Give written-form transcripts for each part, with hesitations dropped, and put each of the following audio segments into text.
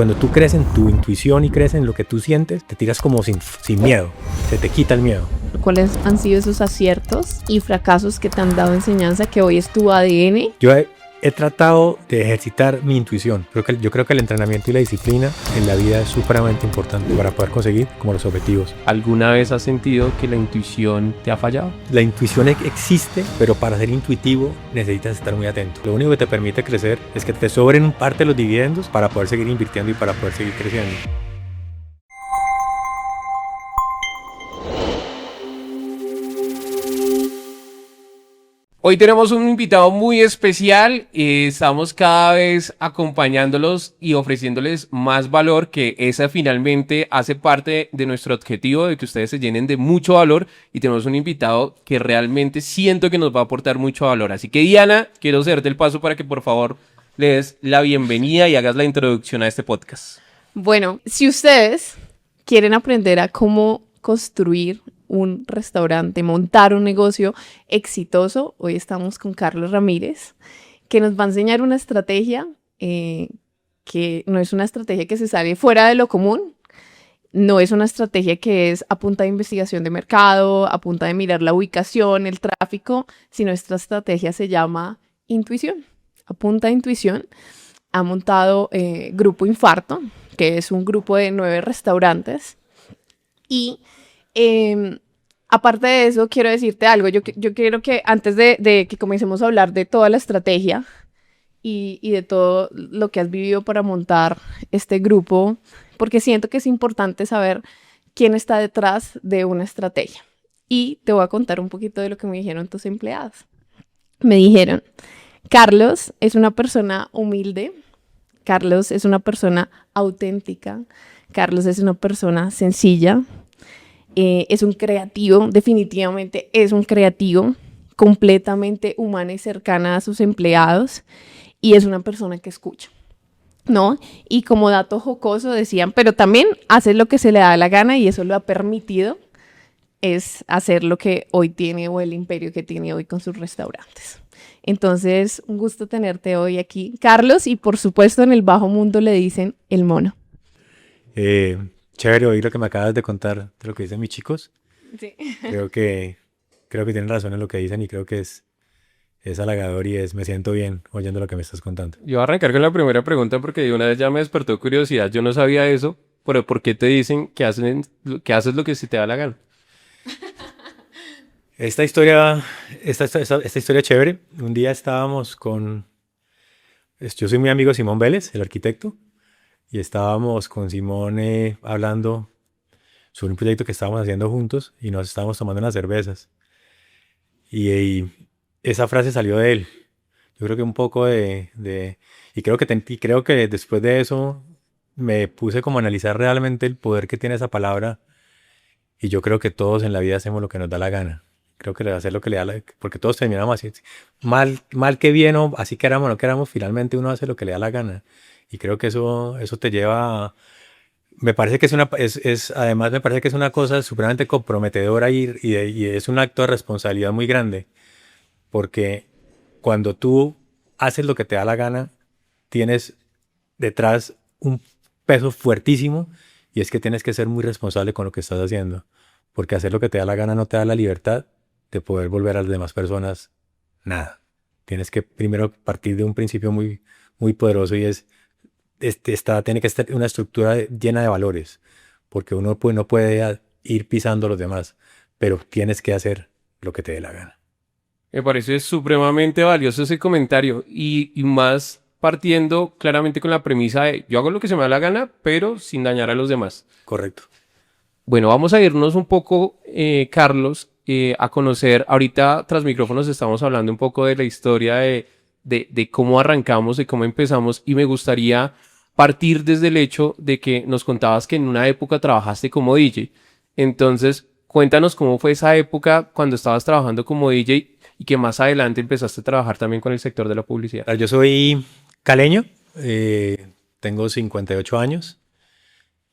cuando tú crees en tu intuición y crees en lo que tú sientes, te tiras como sin miedo, se te quita el miedo. ¿Cuáles han sido esos aciertos y fracasos que te han dado enseñanza que hoy es tu ADN? Yo he tratado de ejercitar mi intuición. Yo creo que el entrenamiento y la disciplina en la vida es supremamente importante para poder conseguir como los objetivos. ¿Alguna vez has sentido que la intuición te ha fallado? La intuición existe, pero para ser intuitivo necesitas estar muy atento. Lo único que te permite crecer es que te sobren parte de los dividendos para poder seguir invirtiendo y para poder seguir creciendo. Hoy tenemos un invitado muy especial, estamos cada vez acompañándolos y ofreciéndoles más valor, que esa finalmente hace parte de nuestro objetivo de que ustedes se llenen de mucho valor, y tenemos un invitado que realmente siento que nos va a aportar mucho valor. Así que Diana, quiero cederte el paso para que por favor le des la bienvenida y hagas la introducción a este podcast. Bueno, si ustedes quieren aprender a cómo construir un restaurante, montar un negocio exitoso, hoy estamos con Carlos Ramírez, que nos va a enseñar una estrategia que no es una estrategia que se sale fuera de lo común, no es una estrategia que es a punta de investigación de mercado, a punta de mirar la ubicación, el tráfico, sino esta estrategia se llama intuición. A punta de intuición ha montado Grupo Infarto, que es un grupo de 9 restaurantes. Y aparte de eso, quiero decirte algo. Yo quiero que antes de que comencemos a hablar de toda la estrategia y de todo lo que has vivido para montar este grupo, porque siento que es importante saber quién está detrás de una estrategia. Y te voy a contar un poquito de lo que me dijeron tus empleados. Me dijeron, Carlos es una persona humilde, Carlos es una persona auténtica, Carlos es una persona sencilla, es un creativo, definitivamente es un creativo, completamente humana y cercana a sus empleados, y es una persona que escucha, ¿no? Y como dato jocoso decían, pero también hace lo que se le da la gana, y eso lo ha permitido es hacer lo que hoy tiene, o el imperio que tiene hoy con sus restaurantes. Entonces, un gusto tenerte hoy aquí, Carlos, y por supuesto en el bajo mundo le dicen el mono. Chévere oír lo que me acabas de contar de lo que dicen mis chicos. Sí. Creo que tienen razón en lo que dicen, y creo que es halagador y me siento bien oyendo lo que me estás contando. Yo voy a arrancar con la primera pregunta porque de una vez ya me despertó curiosidad. Yo no sabía eso, pero ¿por qué te dicen que haces lo que se te da la gana? Esta historia chévere. Un día estábamos yo soy muy amigo de Simón Vélez, el arquitecto, y estábamos con Simón hablando sobre un proyecto que estábamos haciendo juntos, y nos estábamos tomando unas cervezas. Y esa frase salió de él. Yo creo que un poco y creo que después de eso me puse como a analizar realmente el poder que tiene esa palabra, y yo creo que todos en la vida hacemos lo que nos da la gana. Creo que hacer lo que le da porque todos terminamos así, mal que bien, o así queramos o no queramos, finalmente uno hace lo que le da la gana. Y creo que eso te lleva me parece que además me parece que es una cosa supremamente comprometedora, y es un acto de responsabilidad muy grande, porque cuando tú haces lo que te da la gana, tienes detrás un peso fuertísimo, y es que tienes que ser muy responsable con lo que estás haciendo, porque hacer lo que te da la gana no te da la libertad de poder volver a las demás personas nada. Tienes que primero partir de un principio muy, muy poderoso, y tiene que estar una estructura llena de valores, porque uno no puede ir pisando a los demás, pero tienes que hacer lo que te dé la gana. Me parece supremamente valioso ese comentario, y más partiendo claramente con la premisa de yo hago lo que se me da la gana, pero sin dañar a los demás. Correcto. Bueno, vamos a irnos un poco, Carlos, a conocer. Ahorita tras micrófonos estamos hablando un poco de la historia de cómo arrancamos, de cómo empezamos, y me gustaría partir desde el hecho de que nos contabas que en una época trabajaste como DJ. Entonces, cuéntanos cómo fue esa época cuando estabas trabajando como DJ, y que más adelante empezaste a trabajar también con el sector de la publicidad. Yo soy caleño, tengo 58 años.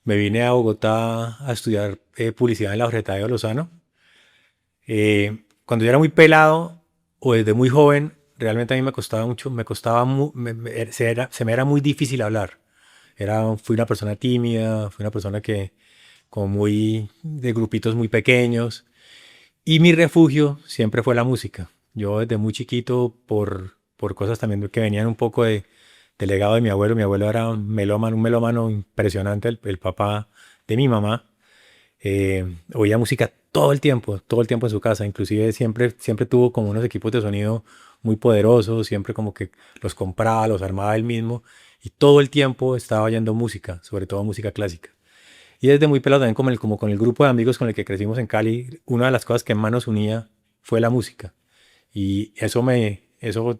Me vine a Bogotá a estudiar publicidad en la Jorge de Lozano. Cuando yo era muy pelado, o desde muy joven, realmente a mí me costaba mucho, se me era muy difícil hablar. Fui una persona tímida, fui una persona que como muy de grupitos muy pequeños. Y mi refugio siempre fue la música. Yo desde muy chiquito, por cosas también que venían un poco del legado de mi abuelo era un melómano impresionante, el papá de mi mamá. Oía música todo el tiempo en su casa. Inclusive siempre tuvo como unos equipos de sonido muy poderosos, siempre como que los compraba, los armaba él mismo. Y todo el tiempo estaba oyendo música, sobre todo música clásica. Y desde muy pelado también como con el grupo de amigos con el que crecimos en Cali, una de las cosas que más nos unía fue la música. Y eso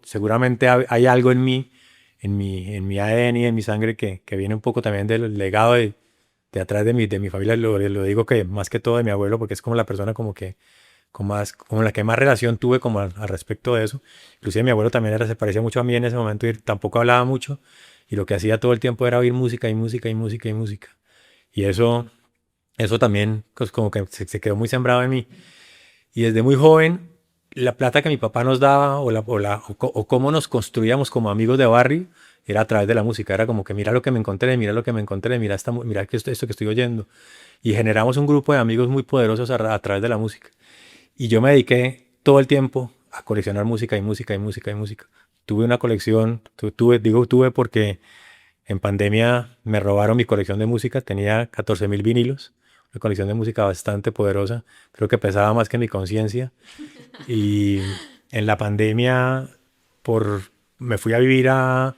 seguramente hay algo en mí, en mi ADN y en mi sangre que viene un poco también del legado de atrás de mi familia. Lo digo que más que todo de mi abuelo, porque es como la persona como la que más relación tuve como al respecto de eso. Inclusive mi abuelo también se parecía mucho a mí en ese momento y tampoco hablaba mucho. Y lo que hacía todo el tiempo era oír música y música y música y música. Y eso también pues, como que se quedó muy sembrado en mí. Y desde muy joven, la plata que mi papá nos daba o cómo nos construíamos como amigos de barrio era a través de la música. Era como que mira lo que me encontré, mira lo que me encontré, mira esto que estoy oyendo. Y generamos un grupo de amigos muy poderosos a través de la música. Y yo me dediqué todo el tiempo a coleccionar música y música y música y música. Tuve una colección, tuve porque en pandemia me robaron mi colección de música, tenía 14.000 vinilos, una colección de música bastante poderosa, creo que pesaba más que mi conciencia. Y en la pandemia por, me fui a vivir a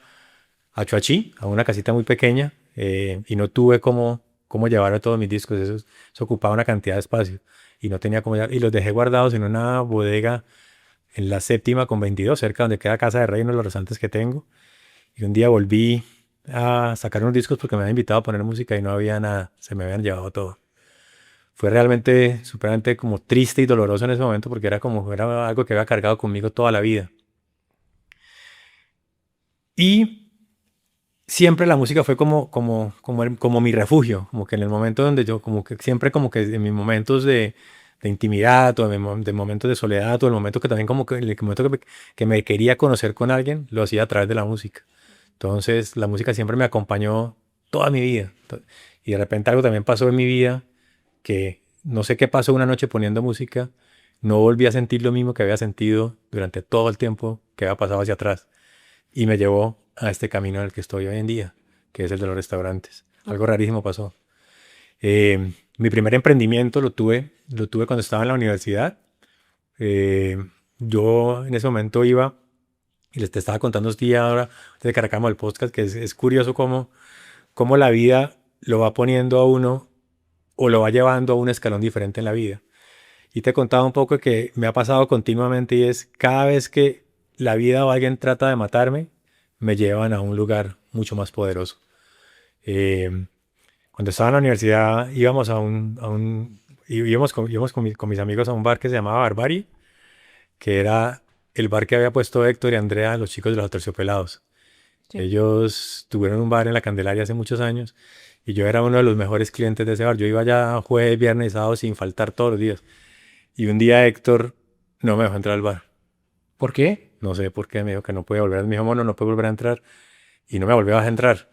Chuachi, a una casita muy pequeña, y no tuve cómo llevar todos mis discos, eso ocupaba una cantidad de espacio y no tenía cómo llevar, y los dejé guardados en una bodega en la séptima con 22, cerca donde queda Casa de Rey, uno de los restaurantes que tengo. Y un día volví a sacar unos discos porque me habían invitado a poner música y no había nada, se me habían llevado todo. Fue realmente, superamente como triste y doloroso en ese momento porque era algo que había cargado conmigo toda la vida. Y siempre la música fue como mi refugio, como que en el momento donde yo, como que siempre como que en mis momentos de intimidad o de momentos de soledad o el momento que también como que el momento que me quería conocer con alguien, lo hacía a través de la música. Entonces la música siempre me acompañó toda mi vida. Y de repente algo también pasó en mi vida que no sé qué pasó una noche poniendo música, no volví a sentir lo mismo que había sentido durante todo el tiempo que había pasado hacia atrás. Y me llevó a este camino en el que estoy hoy en día, que es el de los restaurantes. Algo rarísimo pasó. Mi primer emprendimiento lo tuve cuando estaba en la universidad. Yo en ese momento iba, y les te estaba contando este día ahora, de que arrancamos el podcast, que es curioso cómo la vida lo va poniendo a uno o lo va llevando a un escalón diferente en la vida. Y te contaba un poco que me ha pasado continuamente y es cada vez que la vida o alguien trata de matarme, me llevan a un lugar mucho más poderoso. Eh, Cuando estaba en la universidad íbamos con mis amigos a un bar que se llamaba Barbarie, que era el bar que había puesto Héctor y Andrea, los chicos de los Aterciopelados. Sí. Ellos tuvieron un bar en la Candelaria hace muchos años y yo era uno de los mejores clientes de ese bar. Yo iba allá jueves, viernes y sábado sin faltar todos los días. Y un día Héctor no me dejó entrar al bar. ¿Por qué? No sé por qué, me dijo que no podía volver. Me dijo, mono, no puede volver a entrar. Y no me volvió a dejar entrar.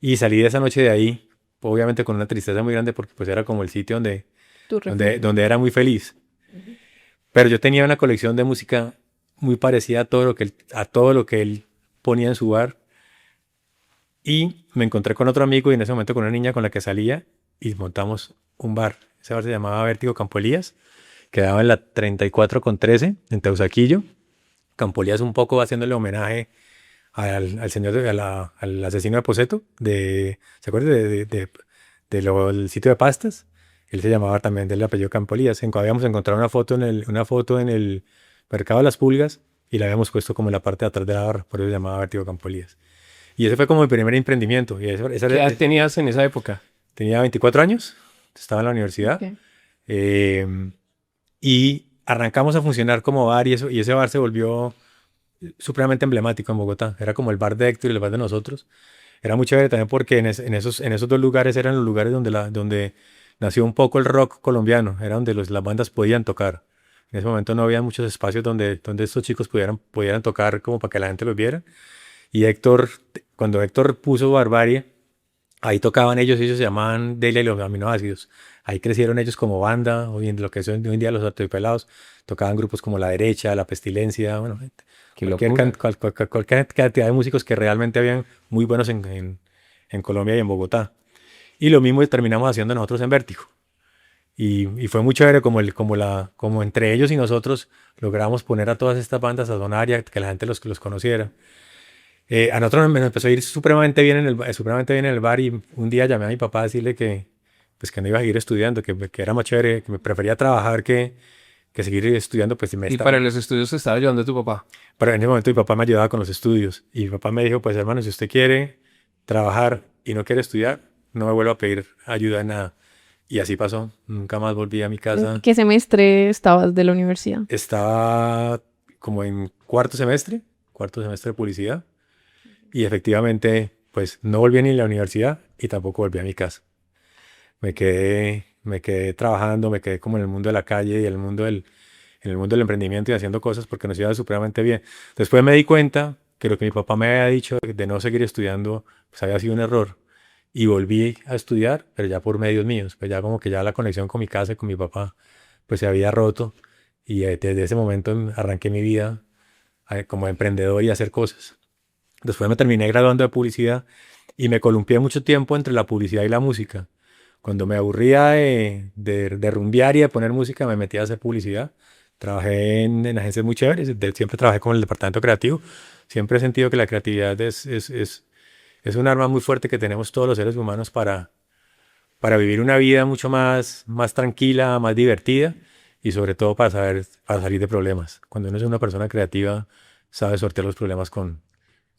Y salí de esa noche de ahí, obviamente con una tristeza muy grande porque pues era como el sitio donde, Tu donde, refugio. donde era muy feliz. Pero yo tenía una colección de música muy parecida a todo lo que él ponía en su bar. Y me encontré con otro amigo y en ese momento con una niña con la que salía y montamos un bar. Ese bar se llamaba Vértigo Campo Elías. Quedaba en la 34 con 13 en Teusaquillo. Campo Elías un poco haciéndole homenaje al señor, al asesino de Poseto. ¿Se acuerda del sitio de pastas? Él se llamaba también del apellido Campo Elías. Habíamos encontrado una foto en el mercado de las Pulgas y la habíamos puesto como en la parte de atrás de la barra. Por eso se llamaba Vértigo Campo Elías. Y ese fue como mi primer emprendimiento. Y ¿Qué edad tenías en esa época? tenía 24 años, estaba en la universidad. Ok. Y arrancamos a funcionar como bar y ese bar se volvió supremamente emblemático en Bogotá. Era como el bar de Héctor y el bar de nosotros. Era muy chévere también porque en esos dos lugares eran los lugares donde nació un poco el rock colombiano. Era donde las bandas podían tocar. En ese momento no había muchos espacios donde estos chicos pudieran tocar como para que la gente los viera. Y cuando Héctor puso Barbarie, Ahí tocaban ellos se llamaban Delia y los aminoácidos. Ahí crecieron ellos como banda, hoy en lo que son hoy en día los Aterciopelados, tocaban grupos como La Derecha, La Pestilencia, bueno, Qué locura. cualquier cantidad de músicos que realmente habían muy buenos en Colombia y en Bogotá. Y lo mismo terminamos haciendo nosotros en Vértigo. Y fue muy chévere como entre ellos y nosotros logramos poner a todas estas bandas a sonar y a que la gente los conociera. A nosotros nos empezó a ir supremamente bien en el bar y un día llamé a mi papá a decirle pues, que no iba a seguir estudiando, que era más chévere, que me prefería trabajar que seguir estudiando. Pues, Y para los estudios te estaba ayudando tu papá. pero en ese momento mi papá me ayudaba con los estudios y mi papá me dijo, pues hermano, si usted quiere trabajar y no quiere estudiar, no me vuelva a pedir ayuda en nada. Y así pasó. Nunca más volví a mi ¿En casa. qué semestre estabas de la universidad? Estaba como en cuarto semestre de publicidad. Y efectivamente, pues no volví ni a la universidad y tampoco volví a mi casa. Me quedé trabajando, me quedé como en el mundo de la calle y en el mundo del emprendimiento y haciendo cosas porque nos iba supremamente bien. Después me di cuenta que lo que mi papá me había dicho de no seguir estudiando, pues había sido un error. Y volví a estudiar, pero ya por medios míos, pues ya como que ya la conexión con mi casa y con mi papá, pues se había roto. Y desde ese momento arranqué mi vida como emprendedor y a hacer cosas. Después me terminé graduando de publicidad y me columpié mucho tiempo entre la publicidad y la música. Cuando me aburría de rumbear y de poner música, me metí a hacer publicidad. Trabajé en agencias muy chéveres, siempre trabajé con el departamento creativo. Siempre he sentido que la creatividad es un arma muy fuerte que tenemos todos los seres humanos para vivir una vida mucho más tranquila, más divertida y sobre todo para salir de problemas. Cuando uno es una persona creativa, sabe sortear los problemas con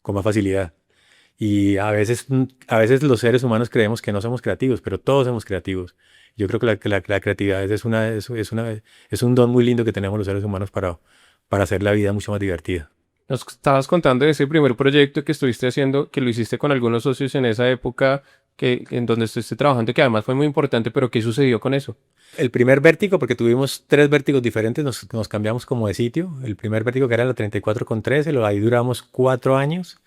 más facilidad. Y a veces los seres humanos creemos que no somos creativos, pero todos somos creativos. Yo creo que la creatividad es un don muy lindo que tenemos los seres humanos para hacer la vida mucho más divertida. Nos estabas contando de ese primer proyecto que estuviste haciendo, que lo hiciste con algunos socios en esa época, en donde estuviste trabajando, que además fue muy importante, pero ¿qué sucedió con eso? El primer vértigo, porque tuvimos tres vértigos diferentes, nos cambiamos como de sitio. El primer vértigo que era la 34 con 13, ahí duramos 4 años.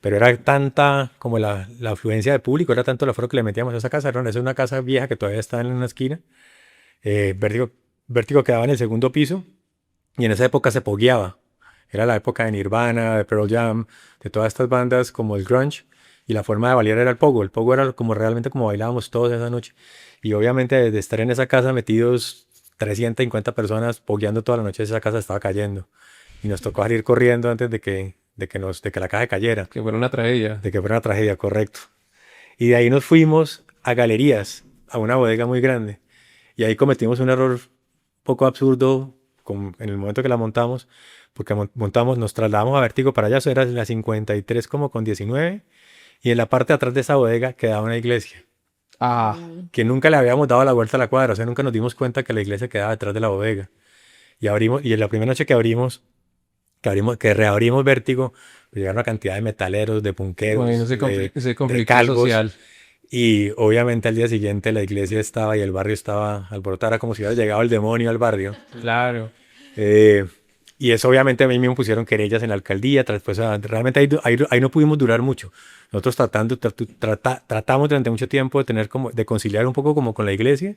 Pero era tanta como la afluencia de público, era tanto el aforo que le metíamos a esa casa. Esa es una casa vieja que todavía está en una esquina. Vértigo, Vértigo quedaba en el segundo piso y en esa época se pogueaba. Era la época de Nirvana, de Pearl Jam, de todas estas bandas como el grunge. Y la forma de bailar era el pogo. El pogo era como realmente como bailábamos todos esa noche. Y obviamente de estar en esa casa metidos 350 personas pogueando toda la noche, esa casa estaba cayendo. Y nos tocó salir corriendo antes de que la caja cayera. Que fue una tragedia. De que fuera una tragedia, correcto. Y de ahí nos fuimos a galerías, a una bodega muy grande. Y ahí cometimos un error poco absurdo en el momento que la montamos, porque nos trasladamos a Vértigo para allá, eso era la 53 como con 19, y en la parte de atrás de esa bodega quedaba una iglesia, Ah, que nunca le habíamos dado la vuelta a la cuadra, o sea, nunca nos dimos cuenta que la iglesia quedaba detrás de la bodega. Y en la primera noche que reabrimos Vértigo, pues llegaron una cantidad de metaleros, de bueno, punqueros, ese de conflicto calvos. social. Y obviamente al día siguiente la iglesia estaba y el barrio estaba alborotado, era como si hubiera llegado el demonio al barrio. Claro. Eh, y eso obviamente a mí me pusieron querellas en la alcaldía, pues, realmente ahí no pudimos durar mucho. Nosotros tratamos durante mucho tiempo de conciliar un poco como con la iglesia,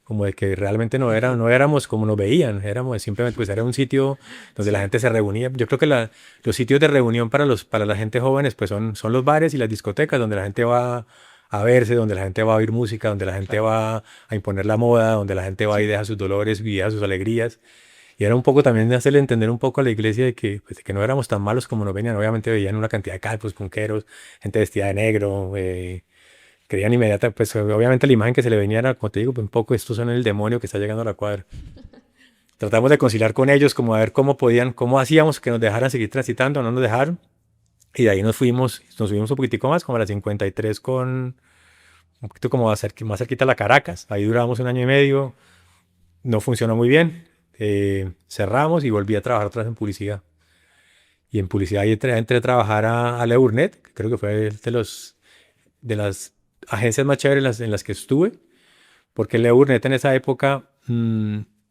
como de que realmente no éramos como nos veían, éramos simplemente, pues era un sitio donde la gente se reunía. Yo creo que los sitios de reunión para la gente jóvenes pues son los bares y las discotecas, donde la gente va a verse, donde la gente va a oír música, donde la gente va a imponer la moda, donde la gente va y deja sus dolores y deja sus alegrías. Y era un poco también de hacerle entender un poco a la iglesia pues, de que no éramos tan malos como nos venían. Obviamente veían una cantidad de calvos, punqueros, gente vestida de negro, creían inmediatamente, pues obviamente la imagen que se le venía era, como te digo, pues, un poco estos son el demonio que está llegando a la cuadra. Tratamos de conciliar con ellos, como a ver cómo hacíamos que nos dejaran seguir transitando, no nos dejaron. Y de ahí nos subimos un poquitico más, como a la 53 un poquito como más cerquita a la Caracas. Ahí duramos 1 año y medio, no funcionó muy bien. Cerramos y volví a trabajar otra vez en publicidad. Y en publicidad ahí entré a trabajar a Leurnet, que creo que fue de las agencias más chéveres en las que estuve, porque Leurnet en esa época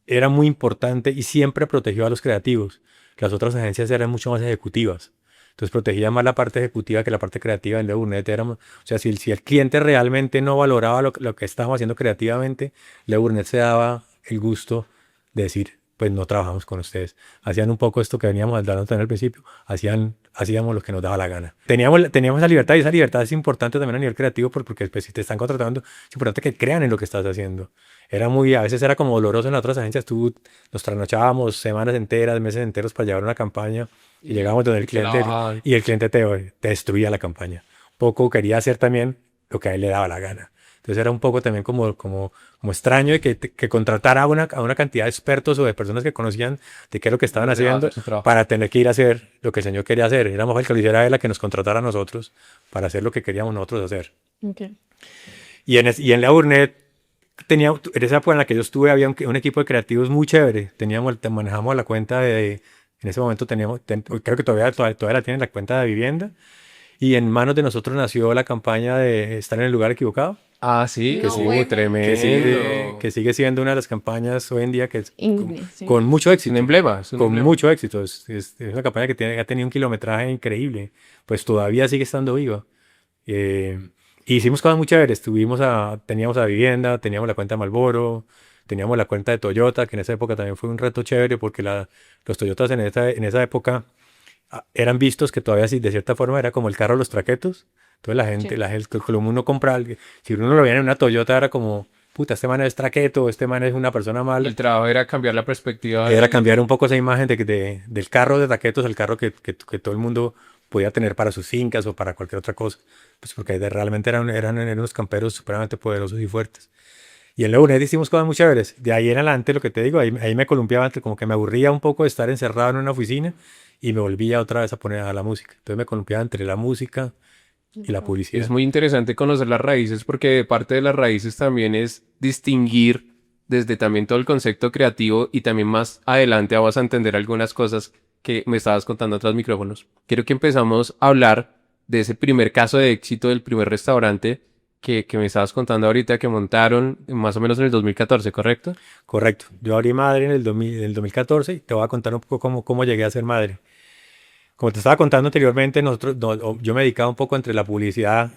era muy importante y siempre protegió a los creativos. Las otras agencias eran mucho más ejecutivas. Entonces protegía más la parte ejecutiva que la parte creativa. En Le Burnett éramos, o sea, si el cliente realmente no valoraba lo que estábamos haciendo creativamente, Le Burnett se daba el gusto de decir, pues no trabajamos con ustedes. Hacían un poco esto que veníamos dando en el principio, hacíamos lo que nos daba la gana. Teníamos esa libertad, y esa libertad es importante también a nivel creativo, porque pues, si te están contratando, es importante que crean en lo que estás haciendo. A veces era como doloroso en las otras agencias, nos trasnochábamos semanas enteras, meses enteros para llevar una campaña, y llegábamos donde el cliente, y el cliente te destruía la campaña. Poco quería hacer también lo que a él le daba la gana. Entonces era un poco también como extraño de que contratara a una cantidad de expertos o de personas que conocían de qué es lo que estaban haciendo para tener que ir a hacer lo que el señor quería hacer. Era más fácil que lo hiciera él a que nos contratara a nosotros para hacer lo que queríamos nosotros hacer. Okay. Y en La Burnett, en esa época en la que yo estuve, había un equipo de creativos muy chévere. Manejamos la cuenta en ese momento creo que todavía la tienen, la cuenta de vivienda. Y en manos de nosotros nació la campaña de estar en el lugar equivocado. Ah, sí, No, bueno. tremendo. Que sigue siendo una de las campañas hoy en día que es Sí. con mucho Es éxito. un emblema. Es un Con emblema. mucho éxito. Es una campaña que ha tenido un kilometraje increíble. Pues todavía sigue estando viva. Hicimos cosas muy chéveres. Teníamos a Vivienda, teníamos la cuenta de Marlboro, teníamos la cuenta de Toyota, que en esa época también fue un reto chévere porque los Toyotas en esa época eran vistos que todavía, sí, de cierta forma, era como el carro de los traquetos. Entonces la gente, como uno compra, si uno lo veía en una Toyota, era como, puta, este man es traqueto, este man es una persona mala. El trabajo era cambiar la perspectiva. Era cambiar un poco esa imagen del carro de traquetos al carro que todo el mundo podía tener para sus fincas o para cualquier otra cosa. Pues porque realmente eran unos camperos supremamente poderosos y fuertes. Y en Leonet hicimos cosas muy chéveres. De ahí en adelante, lo que te digo, ahí me columpiaba, como que me aburría un poco de estar encerrado en una oficina y me volvía otra vez a poner a la música. Entonces me columpiaba entre la música y la publicidad. Es muy interesante conocer las raíces porque parte de las raíces también es distinguir desde también todo el concepto creativo y también más adelante vas a entender algunas cosas que me estabas contando tras micrófonos. Quiero que empezamos a hablar de ese primer caso de éxito del primer restaurante que me estabas contando ahorita que montaron más o menos en el 2014, ¿correcto? Correcto. Yo abrí Madre en el 2014 y te voy a contar un poco cómo llegué a ser Madre. Como te estaba contando anteriormente, yo me dedicaba un poco entre la publicidad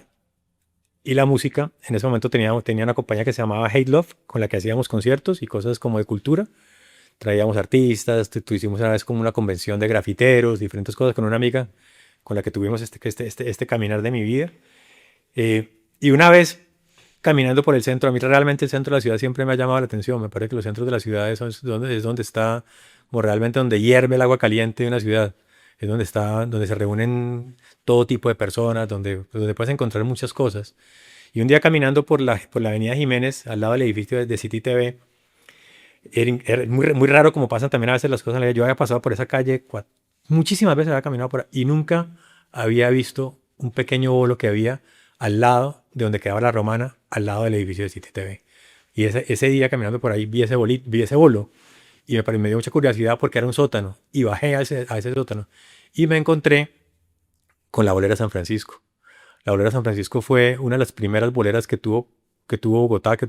y la música. En ese momento tenía una compañía que se llamaba Hate Love, con la que hacíamos conciertos y cosas como de cultura. Traíamos artistas, hicimos una vez como una convención de grafiteros, diferentes cosas con una amiga con la que tuvimos este caminar de mi vida. Y una vez caminando por el centro, a mí realmente el centro de la ciudad siempre me ha llamado la atención. Me parece que los centros de la ciudad es donde está, como realmente donde hierve el agua caliente de una ciudad. Es donde se reúnen todo tipo de personas, donde puedes encontrar muchas cosas. Y un día caminando por la avenida Jiménez, al lado del edificio de City TV, era muy raro como pasan también a veces las cosas. Yo había pasado por esa calle muchísimas veces, había caminado por ahí y nunca había visto un pequeño bolo que había al lado de donde quedaba la Romana, al lado del edificio de City TV. Y ese día caminando por ahí vi ese bolo y me dio mucha curiosidad porque era un sótano y bajé a ese sótano y me encontré con la bolera San Francisco. La bolera San Francisco fue una de las primeras boleras que tuvo Bogotá, que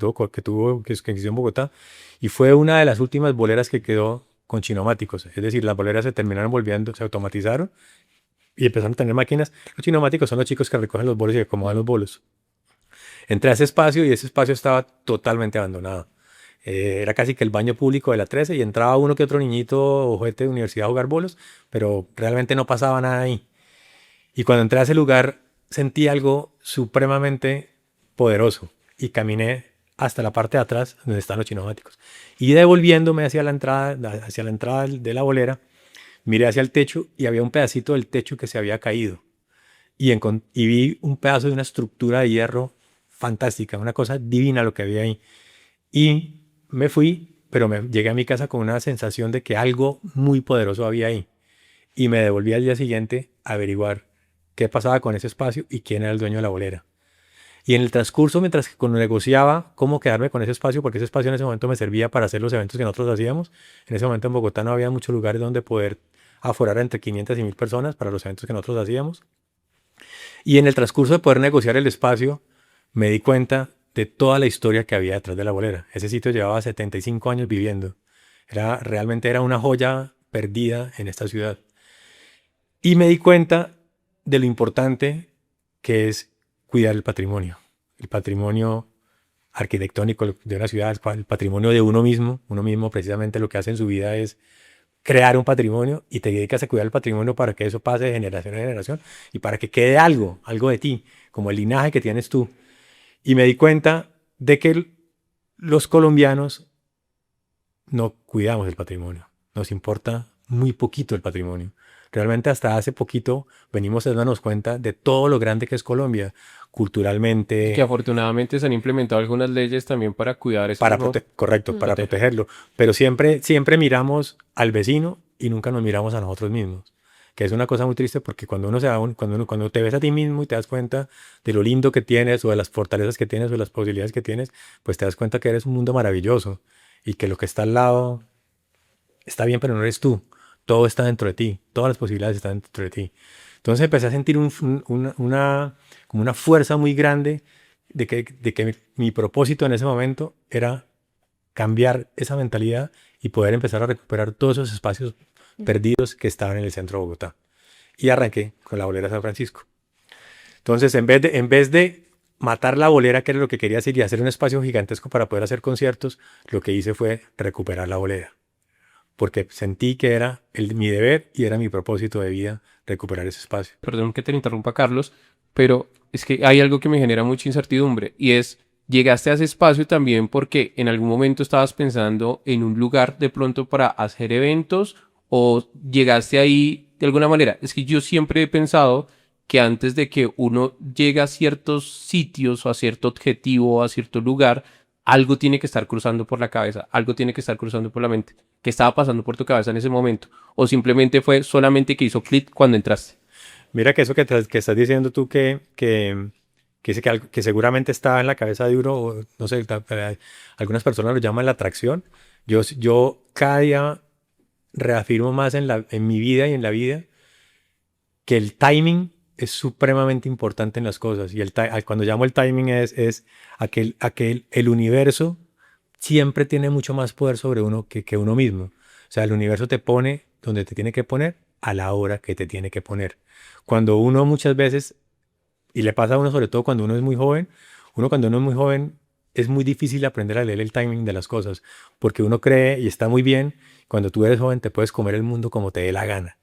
existió en Bogotá, y fue una de las últimas boleras que quedó con chinomáticos. Es decir, las boleras se terminaron volviendo, se automatizaron y empezaron a tener máquinas. Los chinomáticos son los chicos que recogen los bolos y que acomodan los bolos. Entré a ese espacio y ese espacio estaba totalmente abandonado. Era casi que el baño público de la 13 y entraba uno que otro niñito o juguete de universidad a jugar bolos, pero realmente no pasaba nada ahí. Y cuando entré a ese lugar sentí algo supremamente poderoso y caminé hasta la parte de atrás donde están los chinomáticos. Y devolviéndome hacia la entrada de la bolera, miré hacia el techo y había un pedacito del techo que se había caído. Y vi un pedazo de una estructura de hierro fantástica, una cosa divina lo que había ahí. Y me fui, pero llegué a mi casa con una sensación de que algo muy poderoso había ahí. Y me devolví al día siguiente a averiguar qué pasaba con ese espacio y quién era el dueño de la bolera. Y en el transcurso, mientras que negociaba cómo quedarme con ese espacio, porque ese espacio en ese momento me servía para hacer los eventos que nosotros hacíamos, en ese momento en Bogotá no había muchos lugares donde poder aforar entre 500 y 1000 personas para los eventos que nosotros hacíamos. Y en el transcurso de poder negociar el espacio, me di cuenta de toda la historia que había detrás de la bolera. Ese sitio llevaba 75 años viviendo. Realmente era una joya perdida en esta ciudad. Y me di cuenta de lo importante que es cuidar el patrimonio arquitectónico de una ciudad, el patrimonio de uno mismo precisamente lo que hace en su vida es crear un patrimonio y te dedicas a cuidar el patrimonio para que eso pase de generación en generación y para que quede algo de ti, como el linaje que tienes tú. Y me di cuenta de que los colombianos no cuidamos el patrimonio, nos importa muy poquito el patrimonio. Realmente hasta hace poquito venimos dándonos cuenta de todo lo grande que es Colombia, culturalmente. Que afortunadamente se han implementado algunas leyes también para cuidar eso. Correcto, para protegerlo. Pero siempre miramos al vecino y nunca nos miramos a nosotros mismos. Que es una cosa muy triste porque cuando cuando te ves a ti mismo y te das cuenta de lo lindo que tienes o de las fortalezas que tienes o de las posibilidades que tienes, pues te das cuenta que eres un mundo maravilloso y que lo que está al lado está bien, pero no eres tú. Todo está dentro de ti, todas las posibilidades están dentro de ti. Entonces empecé a sentir como una fuerza muy grande de que mi propósito en ese momento era cambiar esa mentalidad y poder empezar a recuperar todos esos espacios perdidos que estaban en el centro de Bogotá. Y arranqué con la Bolera San Francisco. Entonces, en vez de matar la bolera, que era lo que quería hacer, y hacer un espacio gigantesco para poder hacer conciertos, lo que hice fue recuperar la bolera. Porque sentí que era mi deber y era mi propósito de vida recuperar ese espacio. Perdón que te interrumpa, Carlos, pero es que hay algo que me genera mucha incertidumbre y es, llegaste a ese espacio también porque en algún momento estabas pensando en un lugar de pronto para hacer eventos o llegaste ahí de alguna manera. Es que yo siempre he pensado que antes de que uno llegue a ciertos sitios o a cierto objetivo o a cierto lugar, algo tiene que estar cruzando por la cabeza, algo tiene que estar cruzando por la mente. ¿Qué estaba pasando por tu cabeza en ese momento? ¿O simplemente fue solamente que hizo clic cuando entraste? Mira que eso que estás diciendo tú dice que seguramente está en la cabeza de uno, o no sé, algunas personas lo llaman la atracción. Yo cada día reafirmo más en mi vida y en la vida que el timing es supremamente importante en las cosas. Y cuando llamo el timing es el universo siempre tiene mucho más poder sobre uno que uno mismo. O sea, el universo te pone donde te tiene que poner a la hora que te tiene que poner. Cuando uno muchas veces, y le pasa a uno sobre todo cuando uno es muy joven, es muy difícil aprender a leer el timing de las cosas, porque uno cree y está muy bien, cuando tú eres joven te puedes comer el mundo como te dé la gana.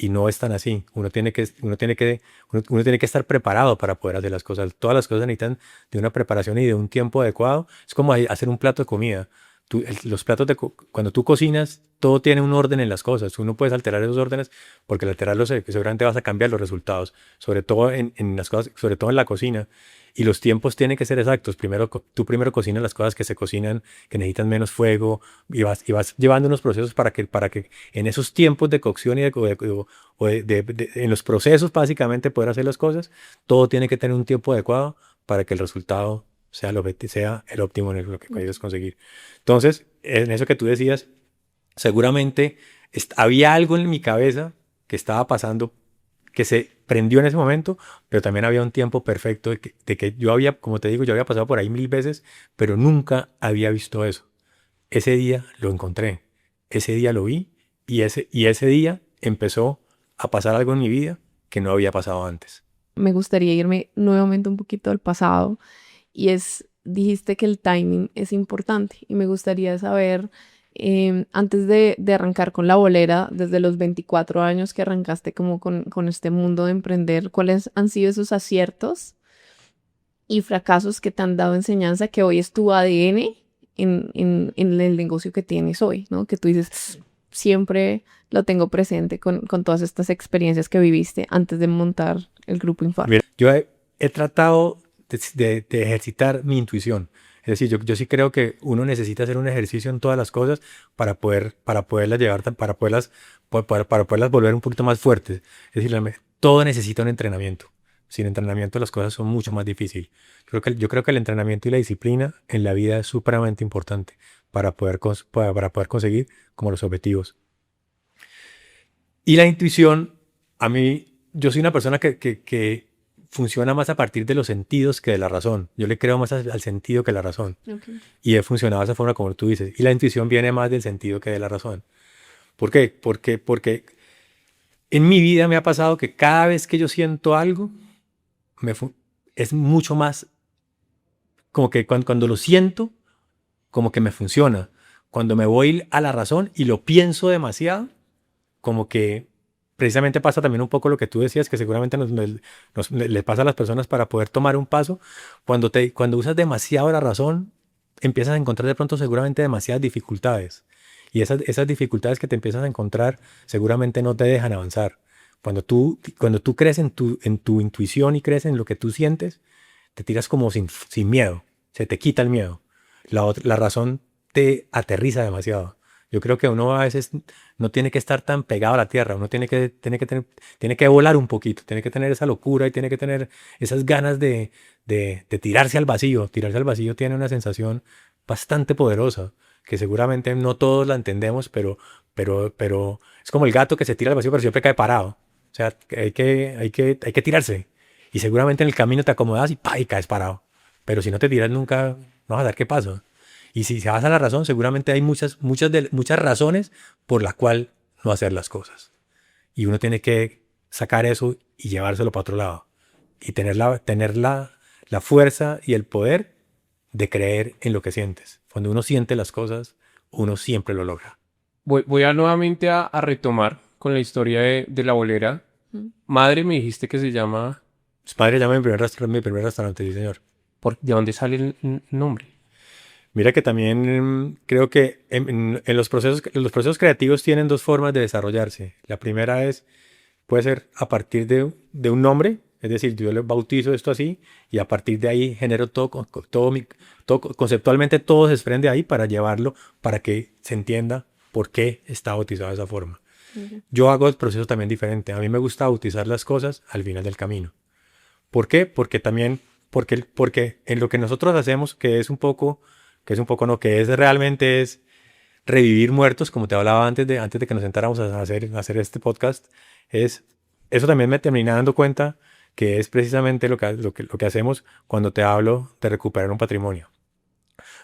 Y no es tan así. Uno tiene que estar preparado para poder hacer las cosas. Todas las cosas necesitan de una preparación y de un tiempo adecuado. Es como hacer un plato de comida. Cuando tú cocinas, todo tiene un orden en las cosas. Tú no puedes alterar esos órdenes porque al alterarlos seguramente vas a cambiar los resultados. Sobre todo en las cosas, sobre todo en la cocina. Y los tiempos tienen que ser exactos. Tú primero cocinas las cosas que se cocinan, que necesitan menos fuego, y vas llevando unos procesos para que en esos tiempos de cocción y en los procesos básicamente poder hacer las cosas, todo tiene que tener un tiempo adecuado para que el resultado sea el óptimo en lo que quieres conseguir. Entonces, en eso que tú decías, seguramente había algo en mi cabeza que estaba pasando, que se prendió en ese momento, pero también había un tiempo perfecto de que yo como te digo, yo había pasado por ahí 1000 veces, pero nunca había visto eso. Ese día lo encontré, ese día lo vi y ese día empezó a pasar algo en mi vida que no había pasado antes. Me gustaría irme nuevamente un poquito al pasado y dijiste que el timing es importante y me gustaría saber, antes de arrancar con la bolera, desde los 24 años que arrancaste como con este mundo de emprender, ¿cuáles han sido esos aciertos y fracasos que te han dado enseñanza que hoy es tu ADN en el negocio que tienes hoy, ¿no? Que tú dices, siempre lo tengo presente con todas estas experiencias que viviste antes de montar el Grupo Infarto. Mira, yo he tratado de ejercitar mi intuición. Es decir, yo sí creo que uno necesita hacer un ejercicio en todas las cosas para poderlas llevar, para poderlas volver un poquito más fuertes. Es decir, todo necesita un entrenamiento. Sin entrenamiento las cosas son mucho más difíciles. Yo creo que el entrenamiento y la disciplina en la vida es supremamente importante para poder conseguir como los objetivos. Y la intuición, yo soy una persona que funciona más a partir de los sentidos que de la razón. Yo le creo más al sentido que a la razón. Okay. Y he funcionado de esa forma como tú dices. Y la intuición viene más del sentido que de la razón. ¿Por qué? Porque En mi vida me ha pasado que cada vez que yo siento algo, es mucho más como que cuando lo siento, como que me funciona. Cuando me voy a la razón y lo pienso demasiado, como que precisamente pasa también un poco lo que tú decías, que seguramente le pasa a las personas para poder tomar un paso. Cuando usas demasiado la razón, empiezas a encontrar de pronto seguramente demasiadas dificultades. Y esas dificultades que te empiezas a encontrar seguramente no te dejan avanzar. Cuando tú crees en tu intuición y crees en lo que tú sientes, te tiras como sin miedo. Se te quita el miedo. La razón te aterriza demasiado. Yo creo que uno a veces no tiene que estar tan pegado a la tierra, uno tiene que volar un poquito, tiene que tener esa locura y tiene que tener esas ganas de tirarse al vacío. Tirarse al vacío tiene una sensación bastante poderosa, que seguramente no todos la entendemos, pero es como el gato que se tira al vacío pero siempre cae parado. O sea, hay que tirarse. Y seguramente en el camino te acomodas y, ¡pa! Y caes parado. Pero si no te tiras nunca, no vas a ver qué pasa. Y si se basa en la razón, seguramente hay muchas razones por las cuales no hacer las cosas. Y uno tiene que sacar eso y llevárselo para otro lado. Y tener la fuerza y el poder de creer en lo que sientes. Cuando uno siente las cosas, uno siempre lo logra. Voy a nuevamente a retomar con la historia de la bolera. Madre, me dijiste que se llama... Mis padres llaman mi primer restaurante, sí, señor. ¿De dónde sale el nombre? Mira que también creo que en los procesos creativos tienen dos formas de desarrollarse. La primera puede ser a partir de un nombre, es decir, yo le bautizo esto así y a partir de ahí genero conceptualmente todo se desprende ahí para llevarlo, para que se entienda por qué está bautizado de esa forma. Yo hago el proceso también diferente. A mí me gusta bautizar las cosas al final del camino. ¿Por qué? Porque en lo que nosotros hacemos, que es realmente es revivir muertos, como te hablaba antes de que nos sentáramos a hacer este podcast, eso también me termina dando cuenta que es precisamente lo que hacemos cuando te hablo de recuperar un patrimonio.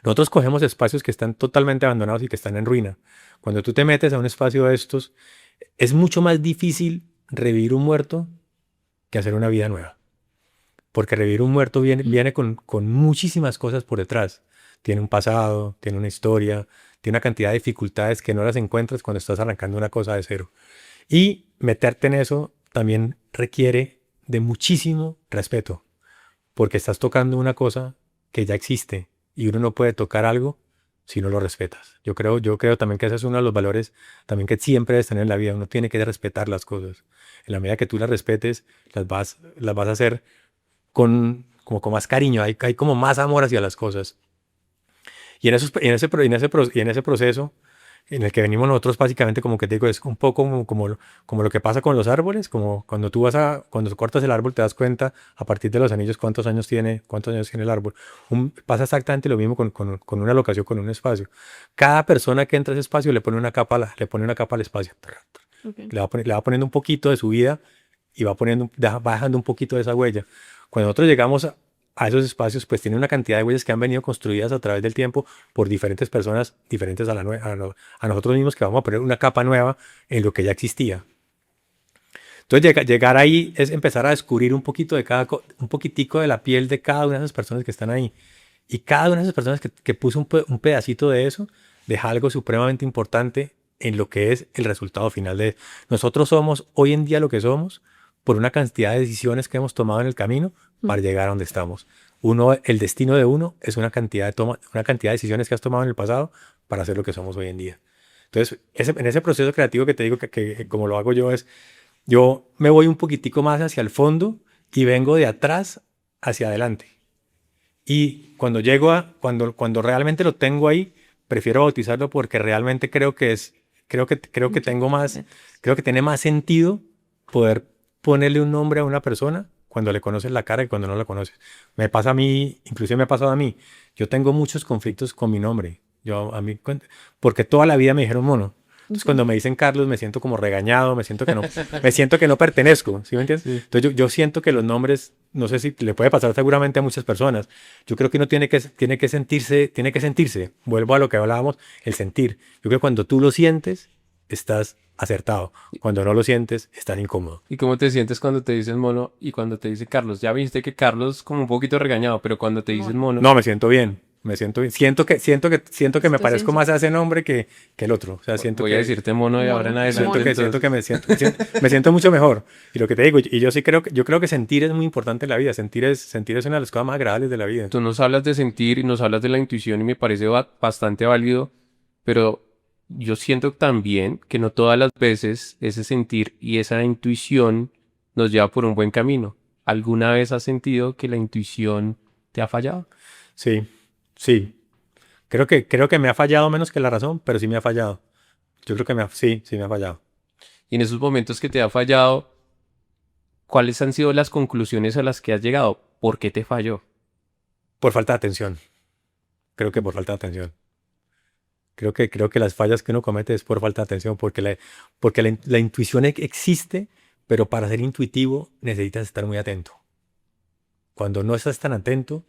Nosotros cogemos espacios que están totalmente abandonados y que están en ruina. Cuando tú te metes a un espacio de estos, es mucho más difícil revivir un muerto que hacer una vida nueva. Porque revivir un muerto viene con muchísimas cosas por detrás. Tiene un pasado, tiene una historia, tiene una cantidad de dificultades que no las encuentras cuando estás arrancando una cosa de cero. Y meterte en eso también requiere de muchísimo respeto, porque estás tocando una cosa que ya existe y uno no puede tocar algo si no lo respetas. Yo creo también que ese es uno de los valores también que siempre debes tener en la vida. Uno tiene que respetar las cosas. En la medida que tú las respetes, las vas a hacer con más cariño, hay como más amor hacia las cosas. Y en ese proceso en el que venimos nosotros, básicamente, como que te digo, es un poco como lo que pasa con los árboles, como cuando cuando cortas el árbol te das cuenta a partir de los anillos cuántos años tiene el árbol. Pasa exactamente lo mismo con una locación, con un espacio. Cada persona que entra a ese espacio le pone una capa al espacio. Okay. Le va poniendo un poquito de su vida y va dejando un poquito de esa huella. Cuando nosotros llegamos a esos espacios, pues tiene una cantidad de huellas que han venido construidas a través del tiempo por diferentes personas, diferentes a nosotros mismos, que vamos a poner una capa nueva en lo que ya existía. Entonces llegar ahí es empezar a descubrir un poquitico de la piel de cada una de esas personas que están ahí. Y cada una de esas personas que puso un pedacito de eso, deja algo supremamente importante en lo que es el resultado final de nosotros. Somos hoy en día lo que somos por una cantidad de decisiones que hemos tomado en el camino para llegar a donde estamos. El destino de uno es una cantidad de decisiones que has tomado en el pasado para hacer lo que somos hoy en día. Entonces, en ese proceso creativo que te digo que como lo hago yo me voy un poquitico más hacia el fondo y vengo de atrás hacia adelante. Y cuando cuando realmente lo tengo ahí, prefiero bautizarlo porque realmente creo que tiene más sentido poder ponerle un nombre a una persona cuando le conoces la cara y cuando no la conoces. Me pasa a mí, inclusive me ha pasado a mí. Yo tengo muchos conflictos con mi nombre. Porque toda la vida me dijeron mono. Entonces cuando me dicen Carlos me siento como regañado, me siento que no pertenezco, ¿sí me entiendes? Sí. Entonces yo siento que los nombres, no sé si le puede pasar seguramente a muchas personas. Yo creo que uno tiene que sentirse, vuelvo a lo que hablábamos, el sentir. Yo creo que cuando tú lo sientes, estás acertado. Cuando no lo sientes, estás incómodo. ¿Y cómo te sientes cuando te dicen mono y cuando te dice Carlos? Ya viste que Carlos como un poquito regañado, pero cuando te dicen mono, No, me siento bien. Me siento bien. Siento que me Esto parezco siento- más a ese nombre que el otro. O sea, siento voy que a decirte mono de ahora en Mono. adelante. siento que entonces, me siento mucho mejor. Y lo que te digo, y yo sí yo creo que sentir es muy importante en la vida. Sentir es una de las cosas más agradables de la vida. tú nos hablas de sentir y nos hablas de la intuición y me parece bastante válido, pero yo siento también que no todas las veces ese sentir y esa intuición nos lleva por un buen camino. ¿Alguna vez has sentido que la intuición te ha fallado? Sí, sí. Creo que me ha fallado menos que la razón, pero sí me ha fallado. Yo creo que sí me ha fallado. Y en esos momentos que te ha fallado, ¿cuáles han sido las conclusiones a las que has llegado? ¿Por qué te falló? Por falta de atención. Creo que por falta de atención. Creo que las fallas que uno comete es por falta de atención, porque la intuición existe, pero para ser intuitivo necesitas estar muy atento. Cuando no estás tan atento,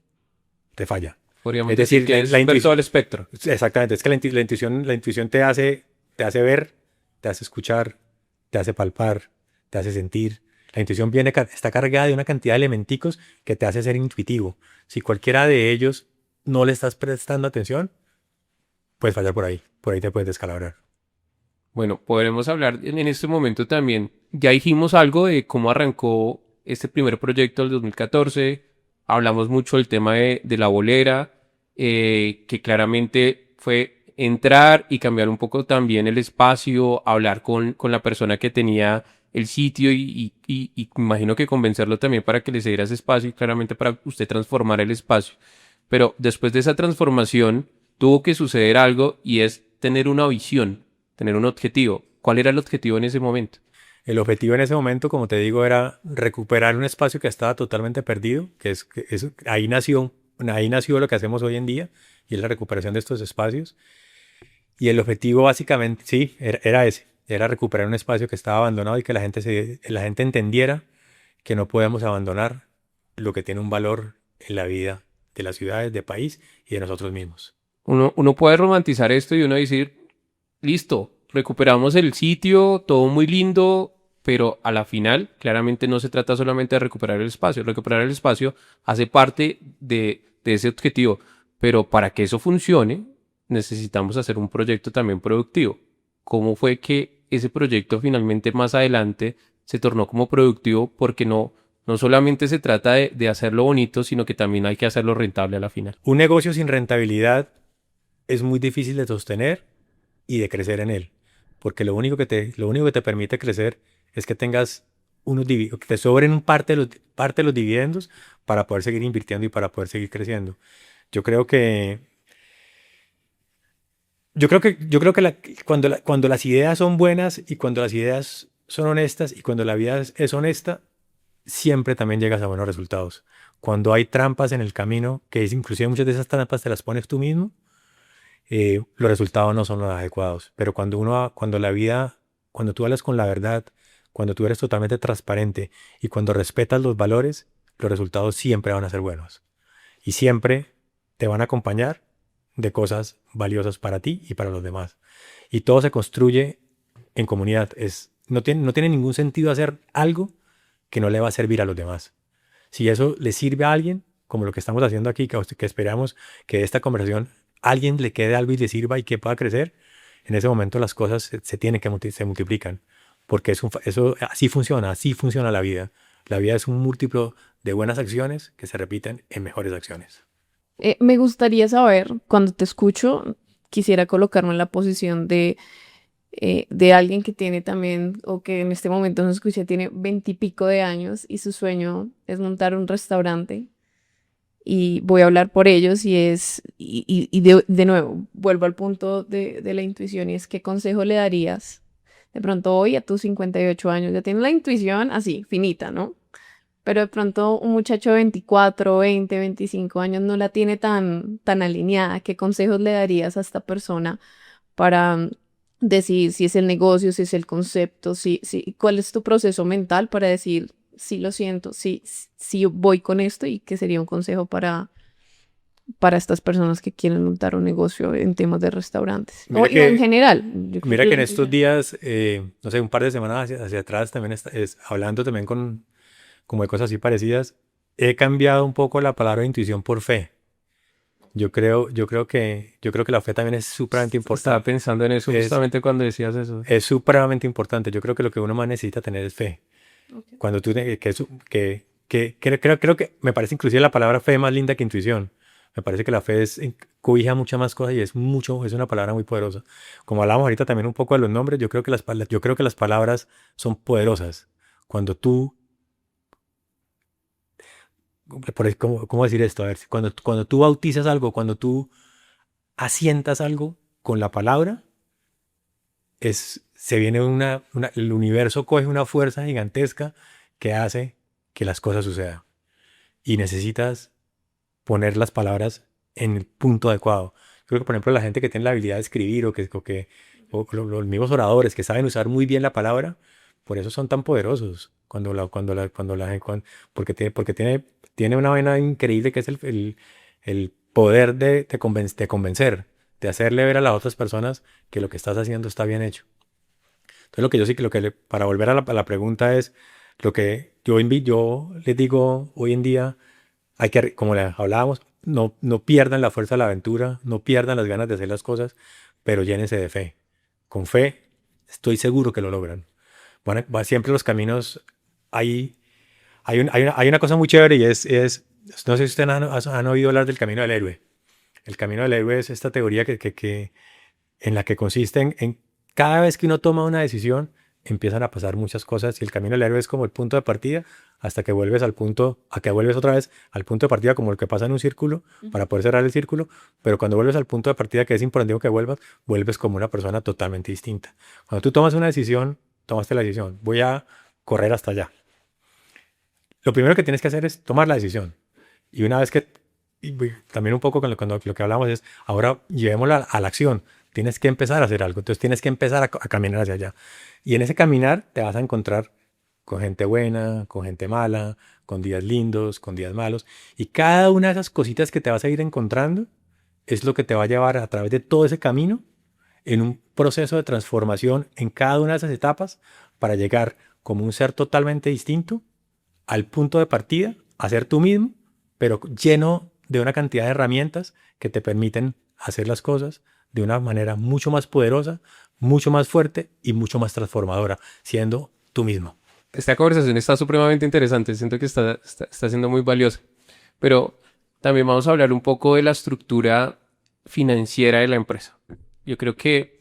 te falla. Podríamos Es decir decir, que es ver todo el espectro. exactamente, es que la intuición te hace ver, te hace escuchar, te hace palpar, te hace sentir. La intuición está cargada de una cantidad de elementicos que te hace ser intuitivo. Si cualquiera de ellos no le estás prestando atención, puedes fallar por ahí te puedes descalabrar. Bueno, podremos hablar en este momento también. Ya dijimos algo de cómo arrancó este primer proyecto del 2014. Hablamos mucho del tema de la bolera, que claramente fue entrar y cambiar un poco también el espacio, hablar con la persona que tenía el sitio y imagino que convencerlo también para que le cediera ese espacio y claramente para usted transformar el espacio. Pero después de esa transformación tuvo que suceder algo y es tener una visión, tener un objetivo. ¿Cuál era el objetivo en ese momento? El objetivo en ese momento, como te digo, era recuperar un espacio que estaba totalmente perdido, ahí nació lo que hacemos hoy en día, y es la recuperación de estos espacios. Y el objetivo básicamente, sí, era ese, era recuperar un espacio que estaba abandonado y que la gente entendiera que no podemos abandonar lo que tiene un valor en la vida de las ciudades, del país y de nosotros mismos. Uno puede romantizar esto y uno decir, listo, recuperamos el sitio, todo muy lindo, pero a la final claramente no se trata solamente de recuperar el espacio. Recuperar el espacio hace parte de ese objetivo, pero para que eso funcione necesitamos hacer un proyecto también productivo. ¿Cómo fue que ese proyecto finalmente más adelante se tornó como productivo? Porque no solamente se trata de hacerlo bonito, sino que también hay que hacerlo rentable a la final. Un negocio sin rentabilidad es muy difícil de sostener y de crecer en él, porque lo único que te permite crecer es que tengas que te sobren parte de los dividendos para poder seguir invirtiendo y para poder seguir creciendo. Yo creo que, yo creo que cuando las ideas son buenas y cuando las ideas son honestas y cuando la vida es honesta, siempre también llegas a buenos resultados. Cuando hay trampas en el camino, que es inclusive muchas de esas trampas te las pones tú mismo, los resultados no son los adecuados. Pero cuando tú hablas con la verdad, cuando tú eres totalmente transparente y cuando respetas los valores, los resultados siempre van a ser buenos. Y siempre te van a acompañar de cosas valiosas para ti y para los demás. Y todo se construye en comunidad. No tiene ningún sentido hacer algo que no le va a servir a los demás. Si eso le sirve a alguien, como lo que estamos haciendo aquí, que esperamos que de esta conversación alguien le quede algo y le sirva y que pueda crecer, en ese momento las cosas se tienen se multiplican. Porque eso así funciona la vida. La vida es un múltiplo de buenas acciones que se repiten en mejores acciones. Me gustaría saber, cuando te escucho, quisiera colocarme en la posición de alguien que tiene también, o que en este momento nos escucha, tiene 20 y pico de años y su sueño es montar un restaurante. Y voy a hablar por ellos y de nuevo, vuelvo al punto de la intuición y es qué consejo le darías de pronto hoy a tus 58 años. Ya tienes la intuición así, finita, ¿no? Pero de pronto un muchacho de 24, 20, 25 años no la tiene tan alineada. ¿Qué consejos le darías a esta persona para decir si es el negocio, si es el concepto, cuál es tu proceso mental para decir, sí lo siento, sí voy con esto y qué sería un consejo para para estas personas que quieren montar un negocio en temas de restaurantes? Mira O que- en general. Yo creo Mira que en estos días, no sé, un par de semanas hacia atrás, también hablando también como de cosas así parecidas, he cambiado un poco la palabra intuición por fe. Yo creo que la fe también es supremamente Estaba importante. pensando en eso Es, justamente cuando decías eso. es supremamente importante. Yo creo que lo que uno más necesita tener es fe. Ok. Cuando tú, creo que me parece inclusive la palabra fe más linda que intuición. Me parece que la fe cobija muchas más cosas y es una palabra muy poderosa. Como hablábamos ahorita también un poco de los nombres, yo creo que las palabras son poderosas. Cuando tú, ¿cómo decir esto? A ver, cuando tú bautizas algo, cuando tú asientas algo con la palabra, se viene el universo coge una fuerza gigantesca que hace que las cosas sucedan. Y necesitas poner las palabras en el punto adecuado. Creo que, por ejemplo, la gente que tiene la habilidad de escribir o los mismos oradores que saben usar muy bien la palabra, por eso son tan poderosos. Porque tiene una vena increíble que es el poder de convencer, de hacerle ver a las otras personas que lo que estás haciendo está bien hecho. Entonces, lo que yo sí que para volver a la pregunta es lo que yo les digo hoy en día como le hablábamos, no pierdan la fuerza de la aventura, no pierdan las ganas de hacer las cosas, pero llénense de fe. Con fe, estoy seguro que lo logran. Siempre los caminos, hay una cosa muy chévere y no sé si ustedes han oído hablar del camino del héroe. El camino del héroe es esta teoría en la que consiste en cada vez que uno toma una decisión, empiezan a pasar muchas cosas y el camino del héroe es como el punto de partida hasta que vuelves a que vuelves otra vez al punto de partida como el que pasa en un círculo para poder cerrar el círculo, pero cuando vuelves al punto de partida que es importante que vuelves como una persona totalmente distinta. Cuando tú tomas una decisión, tomaste la decisión, voy a correr hasta allá. Lo primero que tienes que hacer es tomar la decisión. Y una vez que, también un poco con lo que hablamos es, ahora llevémosla a la acción. Tienes que empezar a hacer algo. Entonces tienes que empezar a caminar hacia allá. Y en ese caminar te vas a encontrar con gente buena, con gente mala, con días lindos, con días malos. Y cada una de esas cositas que te vas a ir encontrando es lo que te va a llevar a través de todo ese camino en un proceso de transformación en cada una de esas etapas para llegar como un ser totalmente distinto al punto de partida, a ser tú mismo, pero lleno de una cantidad de herramientas que te permiten hacer las cosas de una manera mucho más poderosa, mucho más fuerte y mucho más transformadora, siendo tú mismo. Esta conversación está supremamente interesante, siento que está siendo muy valiosa, pero también vamos a hablar un poco de la estructura financiera de la empresa. Yo creo que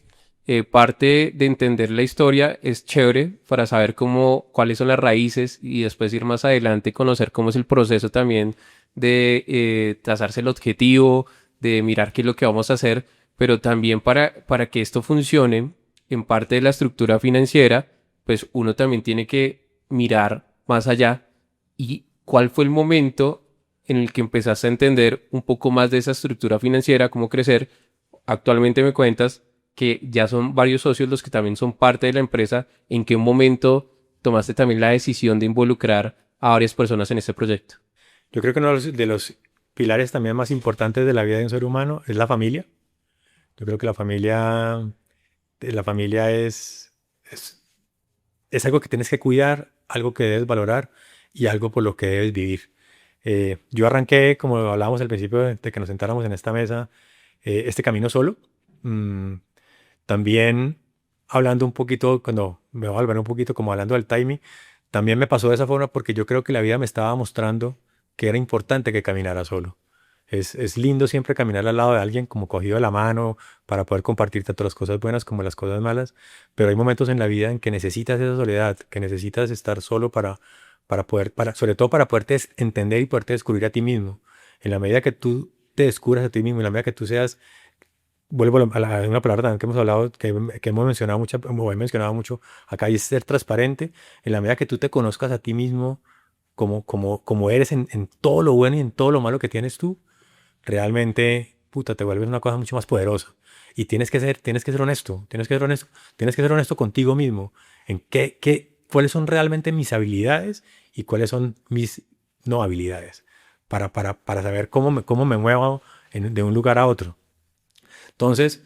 parte de entender la historia es chévere para saber cuáles son las raíces y después ir más adelante, conocer cómo es el proceso también de trazarse el objetivo, de mirar qué es lo que vamos a hacer, pero también para que esto funcione, en parte de la estructura financiera, pues uno también tiene que mirar más allá y cuál fue el momento en el que empezaste a entender un poco más de esa estructura financiera, cómo crecer. Actualmente me cuentas que ya son varios socios los que también son parte de la empresa. ¿En qué momento tomaste también la decisión de involucrar a varias personas en este proyecto? Yo creo que uno de los pilares también más importantes de la vida de un ser humano es la familia. Yo creo que la familia es algo que tienes que cuidar, algo que debes valorar y algo por lo que debes vivir. Yo arranqué, como hablábamos al principio de que nos sentáramos en esta mesa, este camino solo. Mm, También hablando un poquito, cuando me voy a volver un poquito como hablando del timing, también me pasó de esa forma porque yo creo que la vida me estaba mostrando que era importante que caminara solo. Es lindo siempre caminar al lado de alguien como cogido de la mano para poder compartir tanto las cosas buenas como las cosas malas, pero hay momentos en la vida en que necesitas esa soledad, que necesitas estar solo sobre todo para poderte entender y poderte descubrir a ti mismo. En la medida que tú te descubras a ti mismo, en la medida que tú seas, vuelvo a una palabra también que hemos hablado, que hemos mencionado mucho, o he mencionado mucho acá, y es ser transparente. En la medida que tú te conozcas a ti mismo como eres en todo lo bueno y en todo lo malo que tienes tú, realmente, puta, te vuelves una cosa mucho más poderosa. Y tienes que ser honesto, tienes que ser honesto contigo mismo en cuáles son realmente mis habilidades y cuáles son mis no habilidades, para saber cómo me muevo de un lugar a otro. Entonces,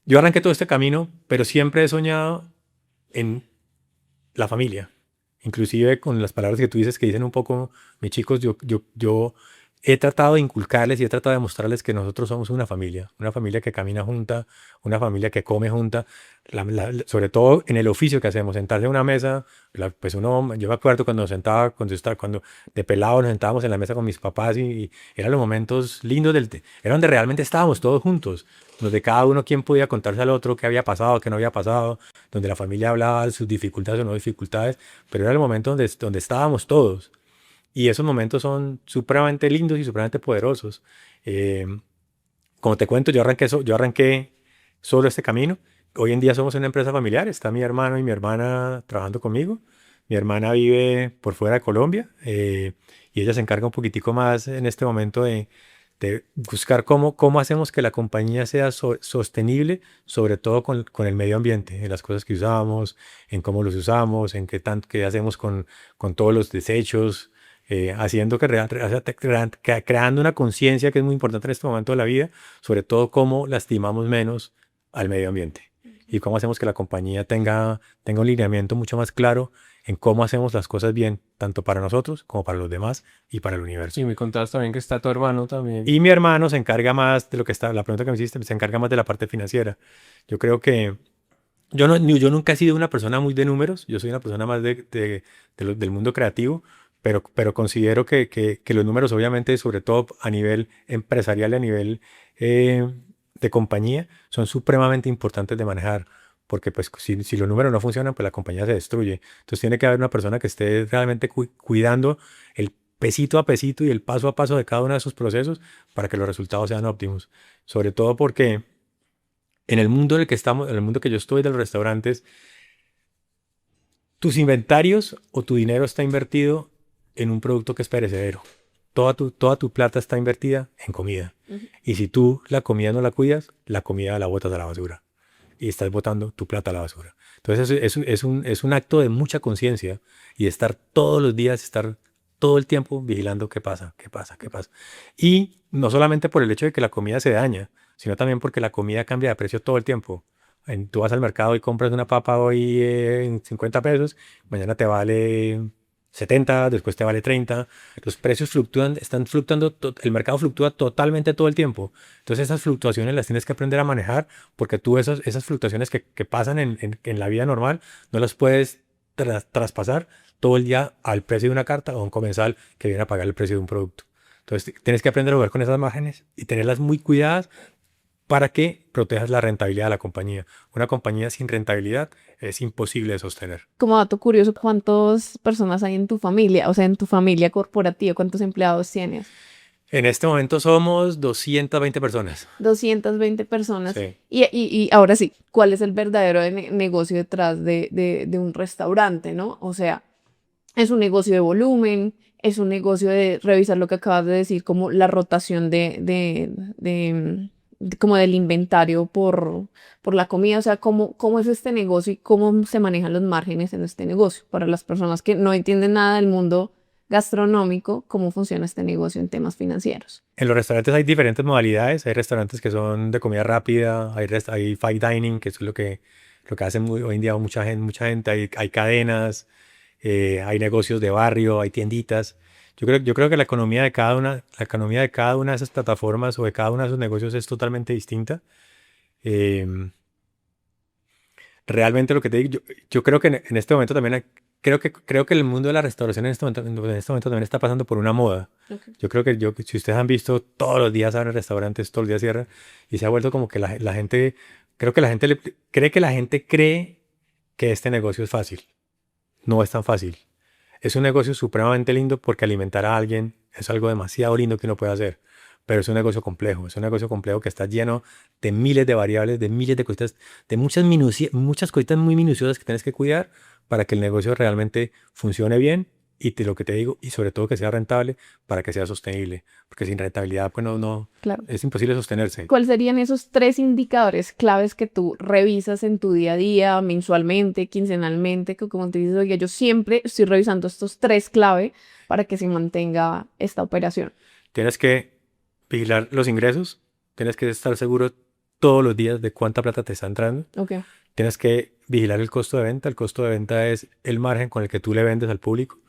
yo arranqué todo este camino, pero siempre he soñado en la familia. Inclusive con las palabras que tú dices que dicen un poco, mis chicos, yo he tratado de inculcarles y he tratado de mostrarles que nosotros somos una familia que camina junta, una familia que come junta, sobre todo en el oficio que hacemos, sentarse a una mesa, pues yo me acuerdo cuando cuando de pelado nos sentábamos en la mesa con mis papás y eran los momentos lindos era donde realmente estábamos todos juntos, donde cada uno quien podía contarse al otro qué había pasado, qué no había pasado, donde la familia hablaba de sus dificultades o no dificultades, pero era el momento donde estábamos todos. Y esos momentos son supremamente lindos y supremamente poderosos. Eh, Como te cuento, yo arranqué solo este camino. Hoy en día somos una empresa familiar. Está mi hermano y mi hermana trabajando conmigo. Mi hermana vive por fuera de Colombia y ella se encarga un poquitico más en este momento de buscar cómo hacemos que la compañía sea sostenible, sobre todo con el medio ambiente, en las cosas que usamos, en cómo los usamos, en qué hacemos con todos los desechos, haciendo creando una conciencia que es muy importante en este momento de la vida, sobre todo cómo lastimamos menos al medio ambiente y cómo hacemos que la compañía tenga un lineamiento mucho más claro en cómo hacemos las cosas bien, tanto para nosotros como para los demás y para el universo. Y me contabas también que está tu hermano también. Y mi hermano se encarga más de la pregunta que me hiciste, se encarga más de la parte financiera. Yo creo que yo nunca he sido una persona muy de números, yo soy una persona más del mundo creativo, pero considero que los números obviamente, sobre todo a nivel empresarial y a nivel de compañía, son supremamente importantes de manejar, porque pues si los números no funcionan, pues la compañía se destruye. Entonces tiene que haber una persona que esté realmente cuidando el pesito a pesito y el paso a paso de cada uno de esos procesos para que los resultados sean óptimos. Sobre todo porque en el mundo en el que estamos, en el mundo que yo estoy de los restaurantes, tus inventarios o tu dinero está invertido en un producto que es perecedero. Toda tu plata está invertida en comida. Y si tú la comida no la cuidas, la comida la botas a la basura. Y estás botando tu plata a la basura. Entonces es un acto de mucha conciencia y de estar todos los días, estar todo el tiempo vigilando qué pasa. Y no solamente por el hecho de que la comida se daña, sino también porque la comida cambia de precio todo el tiempo. Tú vas al mercado y compras una papa hoy en 50 pesos, mañana te vale 70, después te vale 30. Los precios están fluctuando, el mercado fluctúa totalmente todo el tiempo. Entonces esas fluctuaciones las tienes que aprender a manejar porque tú esas fluctuaciones que pasan en la vida normal no las puedes traspasar todo el día al precio de una carta o un comensal que viene a pagar el precio de un producto. Entonces tienes que aprender a jugar con esas márgenes y tenerlas muy cuidadas para que protejas la rentabilidad de la compañía. Una compañía sin rentabilidad es imposible de sostener. Como dato curioso, ¿cuántas personas hay en tu familia? O sea, en tu familia corporativa, ¿cuántos empleados tienes? En este momento somos 220 personas. 220 personas. Sí. Y ahora sí, ¿cuál es el verdadero negocio detrás de un restaurante, no? O sea, es un negocio de volumen, es un negocio de revisar lo que acabas de decir, como la rotación como del inventario por la comida. O sea, ¿cómo es este negocio y cómo se manejan los márgenes en este negocio? Para las personas que no entienden nada del mundo gastronómico, ¿cómo funciona este negocio en temas financieros? En los restaurantes hay diferentes modalidades. Hay restaurantes que son de comida rápida, hay fine dining, que es lo que hacen hoy en día mucha gente. Hay cadenas, hay negocios de barrio, hay tienditas. Yo creo que la economía de cada una de esas plataformas o de cada uno de esos negocios es totalmente distinta. Eh, Realmente lo que te digo, yo creo que en este momento también creo que el mundo de la restauración en este momento también está pasando por una moda. Okay. Yo creo que si ustedes han visto, todos los días abren restaurantes, todos los días cierran y se ha vuelto como que la gente, creo que la gente cree que este negocio es fácil. No es tan fácil. Es un negocio supremamente lindo porque alimentar a alguien es algo demasiado lindo que uno puede hacer. Pero es un negocio complejo que está lleno de miles de variables, de miles de cositas, de muchas cositas muy minuciosas que tienes que cuidar para que el negocio realmente funcione bien lo que te digo, y sobre todo que sea rentable para que sea sostenible. Porque sin rentabilidad, pues no, Claro. es imposible sostenerse. ¿Cuáles serían esos 3 indicadores claves que tú revisas en tu día a día, mensualmente, quincenalmente? Que como te dices, oye, yo siempre estoy revisando estos 3 clave para que se mantenga esta operación. Tienes que vigilar los ingresos, tienes que estar seguro todos los días de cuánta plata te está entrando. Ok. Tienes que vigilar el costo de venta. El costo de venta es el margen con el que tú le vendes al público.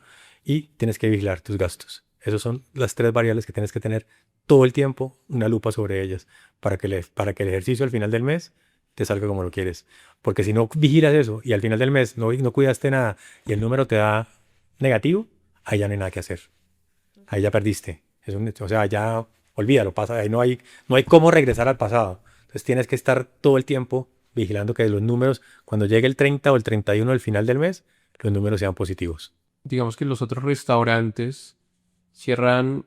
Y tienes que vigilar tus gastos. Esas son las tres variables que tienes que tener todo el tiempo una lupa sobre ellas para que el ejercicio al final del mes te salga como lo quieres. Porque si no vigilas eso y al final del mes no cuidaste nada y el número te da negativo, ahí ya no hay nada que hacer. Ahí ya perdiste. O sea, ya olvídalo, pasa. Ahí no hay cómo regresar al pasado. Entonces tienes que estar todo el tiempo vigilando que los números, cuando llegue el 30 o el 31 al final del mes, los números sean positivos. Digamos que los otros restaurantes cierran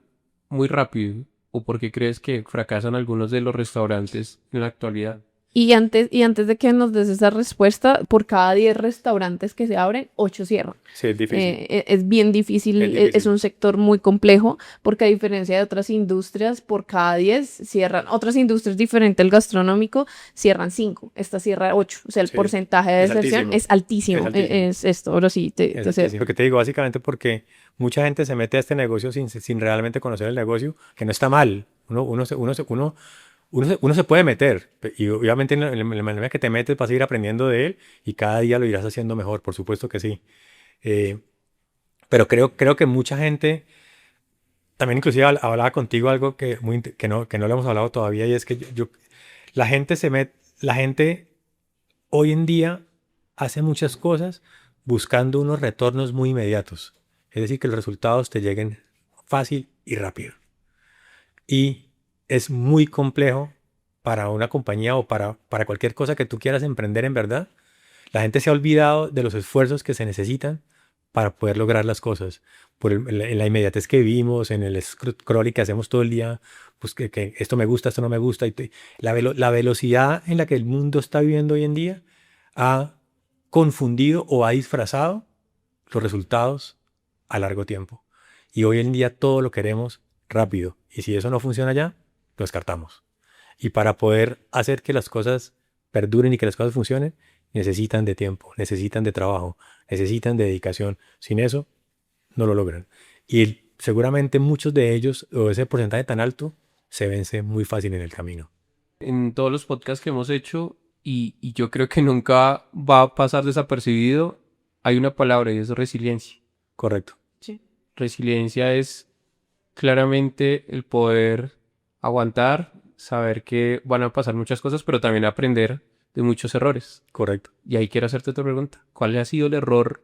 muy rápido. ¿O por qué crees que fracasan algunos de los restaurantes en la actualidad? Y antes de que nos des esa respuesta, por cada 10 restaurantes que se abren, 8 cierran. Sí, es difícil. Es bien difícil, Es difícil. es un sector muy complejo, porque a diferencia de otras industrias, por cada 10 cierran, otras industrias diferentes al gastronómico, cierran 5, esta cierra 8, o sea, el Sí, porcentaje de es deserción es altísimo, Es altísimo. es esto, ahora sí, Es altísimo. Lo que te digo, básicamente porque mucha gente se mete a este negocio sin realmente conocer el negocio, que no está mal. Uno se puede meter y obviamente en la manera que te metes vas a ir aprendiendo de él y cada día lo irás haciendo mejor, por supuesto que sí. Eh, pero creo que mucha gente, también inclusive hablaba contigo algo que no le hemos hablado todavía y es que la gente hoy en día hace muchas cosas buscando unos retornos muy inmediatos. Es decir, que los resultados te lleguen fácil y rápido. Y es muy complejo para una compañía o para cualquier cosa que tú quieras emprender en verdad. La gente se ha olvidado de los esfuerzos que se necesitan para poder lograr las cosas. En la inmediatez que vivimos, en el scrolling que hacemos todo el día, pues que esto me gusta, esto no me gusta. La velocidad en la que el mundo está viviendo hoy en día ha confundido o ha disfrazado los resultados a largo tiempo. Y hoy en día todo lo queremos rápido. Y si eso no funciona ya, lo descartamos. Y para poder hacer que las cosas perduren y que las cosas funcionen, necesitan de tiempo, necesitan de trabajo, necesitan de dedicación. Sin eso, no lo logran. Y seguramente muchos de ellos, o ese porcentaje tan alto, se vence muy fácil en el camino. En todos los podcasts que hemos hecho, y yo creo que nunca va a pasar desapercibido, hay una palabra y es resiliencia. Correcto. Sí. Resiliencia es claramente el poder aguantar, saber que van a pasar muchas cosas, pero también aprender de muchos errores. Correcto. Y ahí quiero hacerte otra pregunta. ¿Cuál ha sido el error,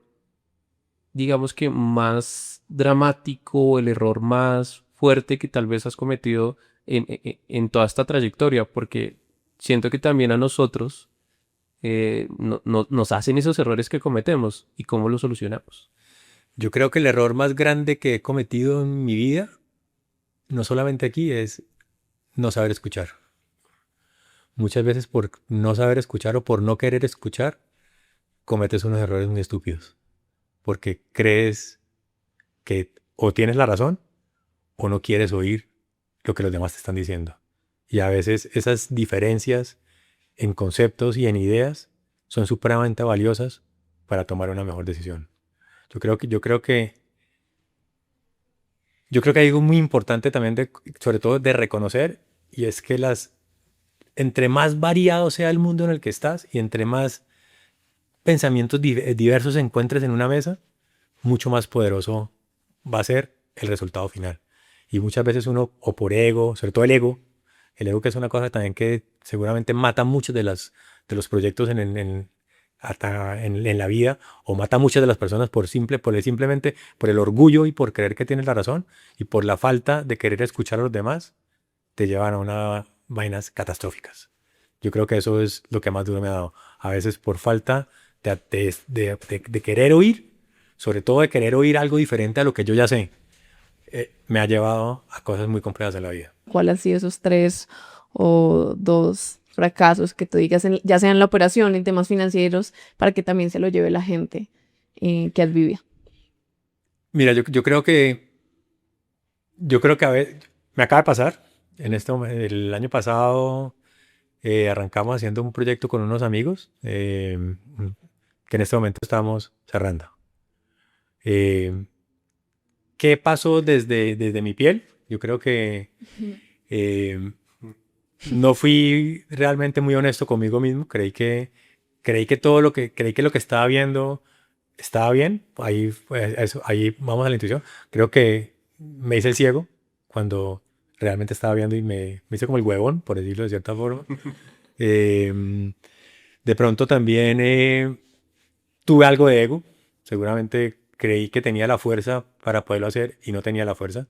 digamos que más dramático, el error más fuerte que tal vez has cometido en toda esta trayectoria? Porque siento que también a nosotros nos hacen esos errores que cometemos y cómo los solucionamos. Yo creo que el error más grande que he cometido en mi vida, no solamente aquí, es no saber escuchar. Muchas veces por no saber escuchar o por no querer escuchar, cometes unos errores muy estúpidos. Porque crees que o tienes la razón o no quieres oír lo que los demás te están diciendo. Y a veces esas diferencias en conceptos y en ideas son supremamente valiosas para tomar una mejor decisión. Yo creo que hay algo muy importante también sobre todo de reconocer, y es que entre más variado sea el mundo en el que estás y entre más pensamientos diversos encuentres en una mesa, mucho más poderoso va a ser el resultado final. Y muchas veces uno, o por ego, sobre todo el ego que es una cosa también que seguramente mata muchos de los proyectos hasta en la vida, o mata a muchas de las personas simplemente por el orgullo y por creer que tienes la razón y por la falta de querer escuchar a los demás, te llevan a unas vainas catastróficas. Yo creo que eso es lo que más duro me ha dado. A veces por falta de querer oír, sobre todo de querer oír algo diferente a lo que yo ya sé, me ha llevado a cosas muy complejas en la vida. ¿Cuál han sido esos 3 o 2 fracasos que tú digas, ya sea en la operación, en temas financieros, para que también se lo lleve la gente que has vivido? Mira, yo creo que a veces me acaba de pasar. El año pasado arrancamos haciendo un proyecto con unos amigos que en este momento estamos cerrando. ¿Qué pasó desde mi piel? Yo creo que eh, no fui realmente muy honesto conmigo mismo. Creí que lo que estaba viendo estaba bien. Ahí, ahí vamos a la intuición. Creo que me hice el ciego cuando realmente estaba viendo y me hice como el huevón, por decirlo de cierta forma. Eh, de pronto también tuve algo de ego. Seguramente creí que tenía la fuerza para poderlo hacer y no tenía la fuerza.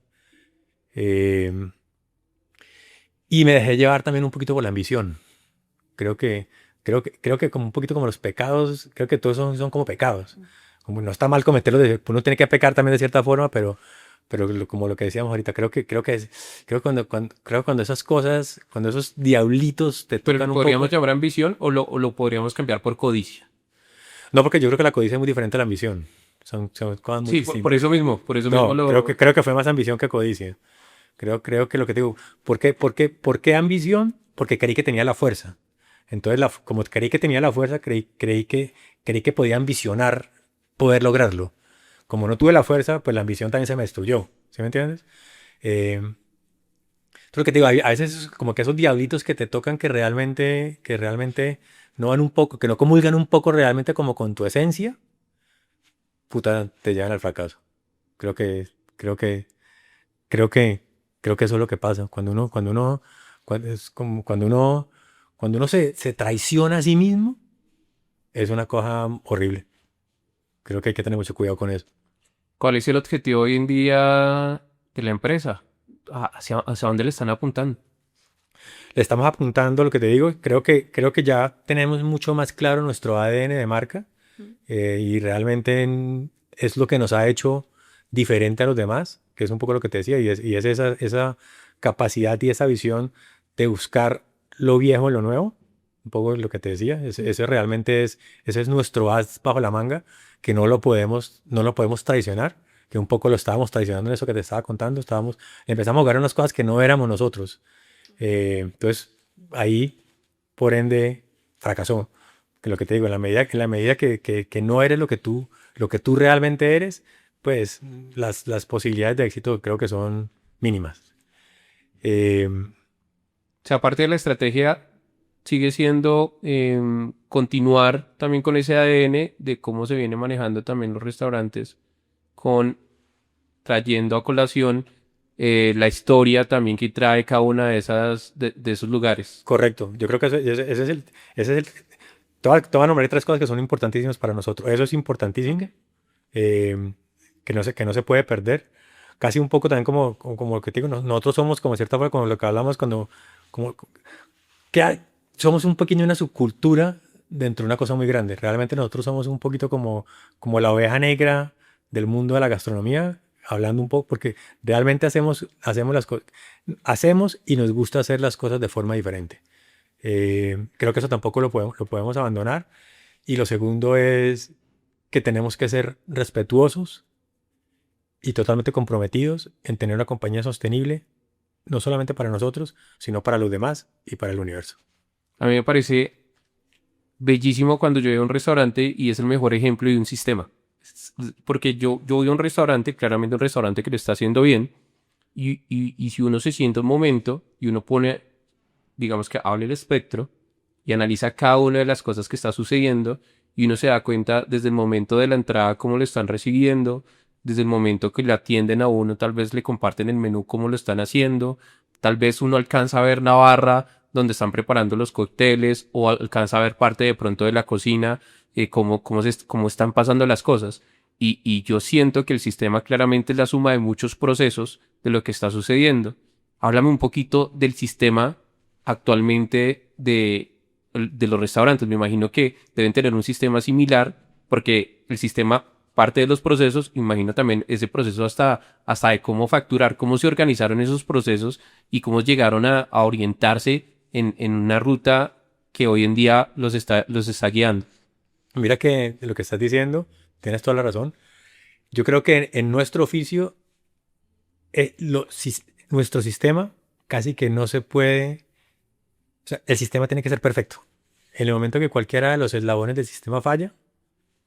Eh, y me dejé llevar también un poquito por la ambición. Creo que, creo que como un poquito como los pecados, creo que todos son como pecados. Como no está mal cometerlos, uno tiene que pecar también de cierta forma, pero como lo que decíamos ahorita, creo que creo que cuando esas cosas, cuando esos diablitos te Pero tocan lo un podríamos poco. llamar ambición o lo podríamos cambiar por codicia. No, porque yo creo que la codicia es muy diferente a la ambición. Son cosas muy Sí, por distintas. por eso mismo No, lo... creo que fue más ambición que codicia. Creo que lo que te digo, por qué ambición? Porque creí que tenía la fuerza. Entonces, como creí que tenía la fuerza, creí que podía ambicionar poder lograrlo. Como no tuve la fuerza, pues la ambición también se me destruyó. ¿Sí me entiendes? Eh, lo que te digo, a veces es como que esos diablitos que te tocan que realmente no van un poco, que no comulgan un poco realmente como con tu esencia, puta, te llevan al fracaso. Creo que, creo que, creo que, creo que eso es lo que pasa. Es como cuando uno se traiciona a sí mismo, es una cosa horrible. Creo que hay que tener mucho cuidado con eso. ¿Cuál es el objetivo hoy en día de la empresa? Hacia dónde le están apuntando? Le estamos apuntando lo que te digo. Creo que ya tenemos mucho más claro nuestro ADN de marca y realmente es lo que nos ha hecho diferente a los demás, que es un poco lo que te decía, y es esa capacidad y esa visión de buscar lo viejo en lo nuevo, un poco lo que te decía, ese es nuestro as bajo la manga, que no lo podemos traicionar, que un poco lo estábamos traicionando en eso que te estaba contando, empezamos a jugar unas cosas que no éramos nosotros. Entonces, ahí, por ende, fracasó. Que lo que te digo, en la medida que no eres lo que tú realmente eres, pues las posibilidades de éxito creo que son mínimas. Eh, O sea, aparte de la estrategia, sigue siendo continuar también con ese ADN de cómo se viene manejando también los restaurantes, con trayendo a colación la historia también que trae cada una de de esos lugares. correcto. Yo creo que ese es el, te voy a nombrar tres cosas que son importantísimas para nosotros. Eso es importantísimo, Ok. eh, que no se puede perder. Casi un poco también como lo que te digo, nosotros somos como cierta forma, como lo que hablamos como, somos un pequeño una subcultura dentro de una cosa muy grande. Realmente nosotros somos un poquito como la oveja negra del mundo de la gastronomía, hablando un poco, porque realmente hacemos las cosas, hacemos y nos gusta hacer las cosas de forma diferente. Creo que eso tampoco lo podemos abandonar. Y lo segundo es que tenemos que ser respetuosos y totalmente comprometidos en tener una compañía sostenible, no solamente para nosotros, sino para los demás y para el universo. A mí me parece bellísimo cuando yo voy a un restaurante y es el mejor ejemplo de un sistema. Porque yo voy a un restaurante, claramente un restaurante que lo está haciendo bien, y si uno se sienta un momento y uno pone, digamos que abre el espectro y analiza cada una de las cosas que está sucediendo, y uno se da cuenta desde el momento de la entrada cómo lo están recibiendo, desde el momento que le atienden a uno, tal vez le comparten el menú cómo lo están haciendo, tal vez uno alcanza a ver la barra donde están preparando los cócteles o alcanza a ver parte de pronto de la cocina, cómo están pasando las cosas. Y yo siento que el sistema claramente es la suma de muchos procesos de lo que está sucediendo. Háblame un poquito del sistema actualmente de los restaurantes. Me imagino que deben tener un sistema similar porque el sistema parte de los procesos, imagino también ese proceso hasta de cómo facturar, cómo se organizaron esos procesos y cómo llegaron a orientarse en una ruta que hoy en día los está guiando. Mira que lo que estás diciendo, tienes toda la razón. Yo creo que en nuestro oficio, nuestro sistema casi que no se puede, o sea, el sistema tiene que ser perfecto. En el momento que cualquiera de los eslabones del sistema falla,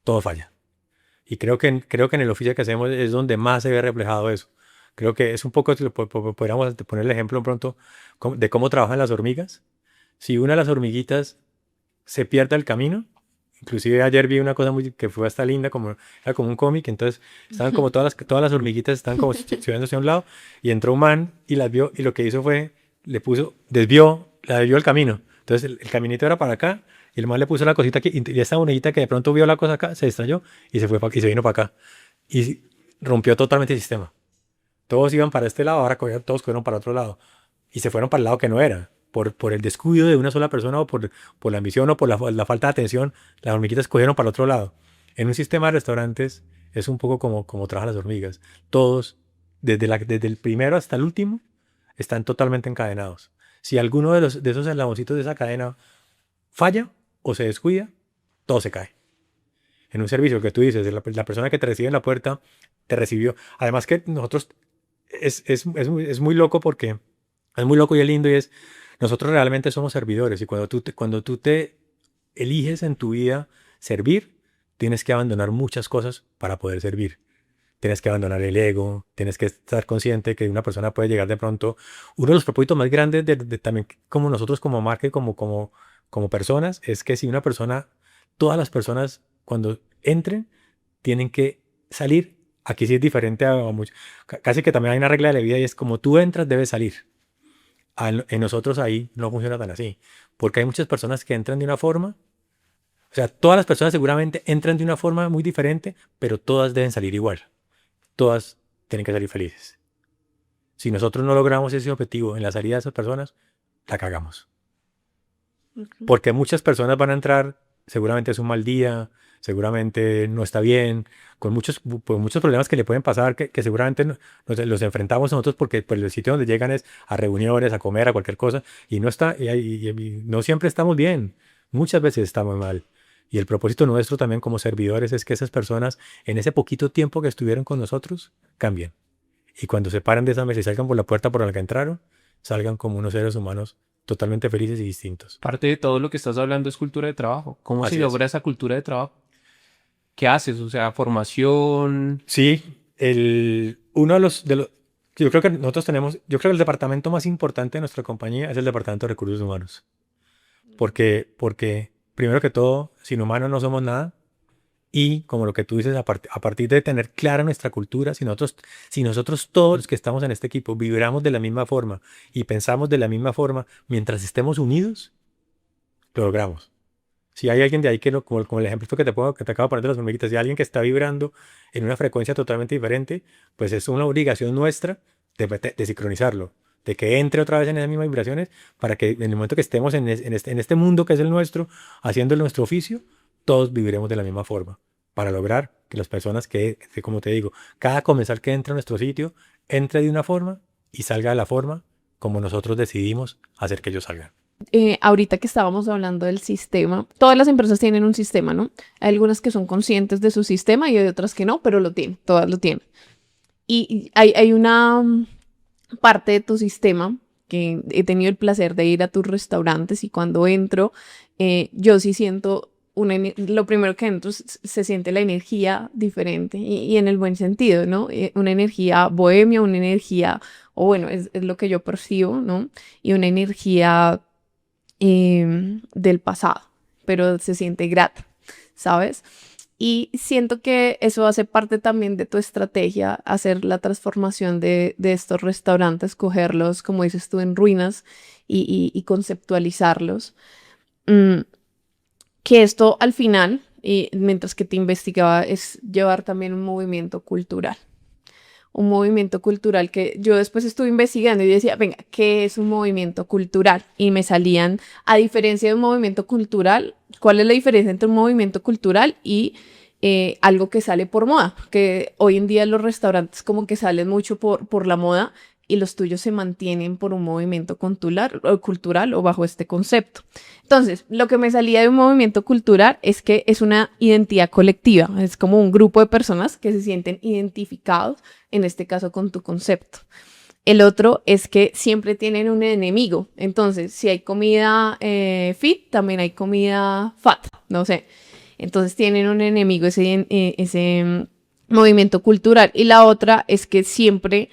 todo falla. Y creo que en el oficio que hacemos es donde más se ve reflejado eso. Creo que es un poco, podríamos poner el ejemplo pronto de cómo trabajan las hormigas. Si una de las hormiguitas se pierde el camino, inclusive ayer vi una cosa que fue hasta linda, era como un cómic, entonces estaban como todas las hormiguitas estaban como subiéndose a un lado, y entró un man y las vio, y lo que hizo fue, la desvió el camino. Entonces el caminito era para acá, y el man le puso la cosita aquí, y esta hormiguita que de pronto vio la cosa acá, se distrayó, y y se vino para acá. Y rompió totalmente el sistema. Todos iban para este lado, ahora todos fueron para otro lado. Y se fueron para el lado que no era. Por el descuido de una sola persona o por la ambición o por la falta de atención, las hormiguitas cogieron para el otro lado. En un sistema de restaurantes es un poco como trabajan las hormigas. Todos, desde el primero hasta el último, están totalmente encadenados. Si alguno de esos eslaboncitos de esa cadena falla o se descuida, todo se cae. En un servicio que tú dices, la persona que te recibe en la puerta te recibió. Además que nosotros es muy loco porque es muy loco y es lindo y nosotros realmente somos servidores y cuando tú te eliges en tu vida servir, tienes que abandonar muchas cosas para poder servir. Tienes que abandonar el ego, tienes que estar consciente que una persona puede llegar de pronto. Uno de los propósitos más grandes también como nosotros como marca y como personas es que si una persona, todas las personas cuando entren tienen que salir. Aquí sí es diferente a mucho. Casi que también hay una regla de la vida y es como tú entras, debes salir. En nosotros ahí no funciona tan así. Porque hay muchas personas que entran de una forma. O sea, todas las personas seguramente entran de una forma muy diferente, pero todas deben salir igual. Todas tienen que salir felices. Si nosotros no logramos ese objetivo en la salida de esas personas, la cagamos. Porque muchas personas van a entrar, seguramente es un mal día, seguramente no está bien, con muchos problemas que le pueden pasar, que seguramente los enfrentamos nosotros porque pues, el sitio donde llegan es a reuniones, a comer, a cualquier cosa, y no siempre estamos bien, muchas veces estamos mal. Y el propósito nuestro también como servidores es que esas personas, en ese poquito tiempo que estuvieron con nosotros, cambien. Y cuando se paren de esa mesa y salgan por la puerta por la que entraron, salgan como unos seres humanos totalmente felices y distintos. Parte de todo lo que estás hablando es cultura de trabajo. ¿Cómo Así se es. logra esa cultura de trabajo? ¿Qué haces? O sea, formación. Sí, uno yo creo que yo creo que el departamento más importante de nuestra compañía es el departamento de recursos humanos. Porque primero que todo, sin humanos no somos nada. Y como lo que tú dices, a partir de tener clara nuestra cultura, si nosotros todos los que estamos en este equipo vibramos de la misma forma y pensamos de la misma forma, mientras estemos unidos, lo logramos. Si hay alguien de ahí como el ejemplo que te acabo de poner de las hormiguitas, si hay alguien que está vibrando en una frecuencia totalmente diferente, pues es una obligación nuestra de sincronizarlo, de que entre otra vez en esas mismas vibraciones para que en el momento que estemos en este mundo que es el nuestro, haciendo nuestro oficio, todos viviremos de la misma forma para lograr que las personas como te digo, cada comensal que entre a nuestro sitio, entre de una forma y salga de la forma como nosotros decidimos hacer que ellos salgan. Ahorita que estábamos hablando del sistema, todas las empresas tienen un sistema, ¿no? Hay algunas que son conscientes de su sistema y hay otras que no, pero lo tienen, todas lo tienen. Y hay una parte de tu sistema que he tenido el placer de ir a tus restaurantes y cuando entro, yo sí siento lo primero que entro se siente la energía diferente y en el buen sentido, ¿no? Una energía bohemia, una energía, o bueno, es lo que yo percibo, ¿no? Y una energía del pasado, pero se siente grata, ¿sabes? Y siento que eso hace parte también de tu estrategia, hacer la transformación de estos restaurantes, cogerlos, como dices tú, en ruinas y conceptualizarlos. Que esto al final, y mientras que te investigaba, es llevar también un movimiento cultural. Un movimiento cultural que yo después estuve investigando y decía, venga, ¿qué es un movimiento cultural? Y me salían, a diferencia de un movimiento cultural, ¿cuál es la diferencia entre un movimiento cultural y algo que sale por moda? Que hoy en día los restaurantes como que salen mucho por la moda y los tuyos se mantienen por un movimiento cultural o bajo este concepto. Entonces, lo que me salía de un movimiento cultural es que es una identidad colectiva, es como un grupo de personas que se sienten identificados, en este caso con tu concepto. El otro es que siempre tienen un enemigo, entonces si hay comida fit, también hay comida fat, no sé. Entonces tienen un enemigo ese movimiento cultural. Y la otra es que siempre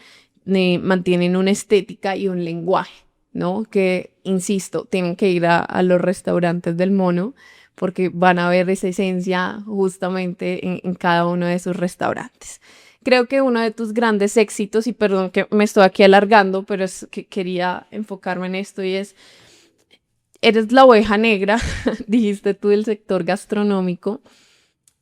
mantienen una estética y un lenguaje, ¿no? Que, insisto, tienen que ir a los restaurantes del Mono porque van a ver esa esencia justamente en cada uno de sus restaurantes. Creo que uno de tus grandes éxitos, y perdón que me estoy aquí alargando, pero es que quería enfocarme en esto y es, eres la oveja negra, dijiste tú, del sector gastronómico,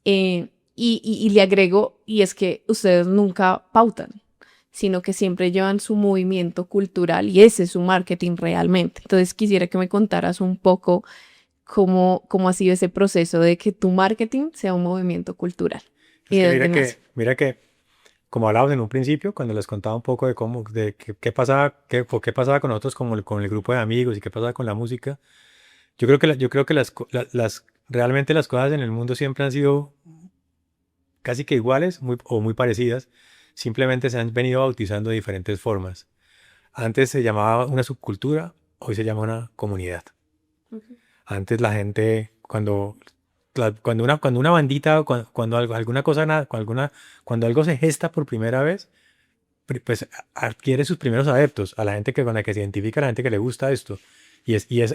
y le agrego, y es que ustedes nunca pautan, sino que siempre llevan su movimiento cultural y ese es su marketing realmente. Entonces quisiera que me contaras un poco cómo ha sido ese proceso de que tu marketing sea un movimiento cultural. Es ¿Y que de dónde nace? mira que, como hablábamos en un principio, cuando les contaba un poco de cómo, de qué pasaba, qué pasaba con nosotros, como con el grupo de amigos y qué pasaba con la música, yo creo que realmente las cosas en el mundo siempre han sido casi que iguales o muy parecidas, simplemente se han venido bautizando de diferentes formas. Antes se llamaba una subcultura, hoy se llama una comunidad. Ujú. Antes la gente, cuando una bandita, cuando alguna cosa, cuando algo se gesta por primera vez, pues adquiere sus primeros adeptos, a la gente con la que se identifica, a la gente que le gusta esto. Y eso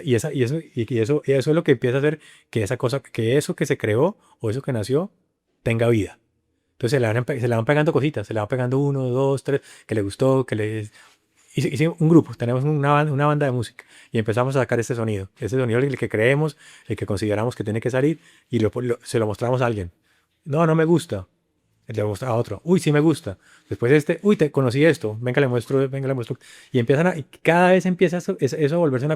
es lo que empieza a hacer que esa cosa, que eso que se creó o eso que nació tenga vida. Entonces se le van pegando cositas, se le van pegando uno, dos, tres, que le gustó, hicimos un grupo, tenemos una banda de música y empezamos a sacar ese sonido el que creemos, el que consideramos que tiene que salir y se lo mostramos a alguien. No, no me gusta. Le muestra a otro. Uy, sí me gusta. Después uy, te conocí esto. Venga, le muestro, venga, le muestro. Y cada vez empieza eso a volverse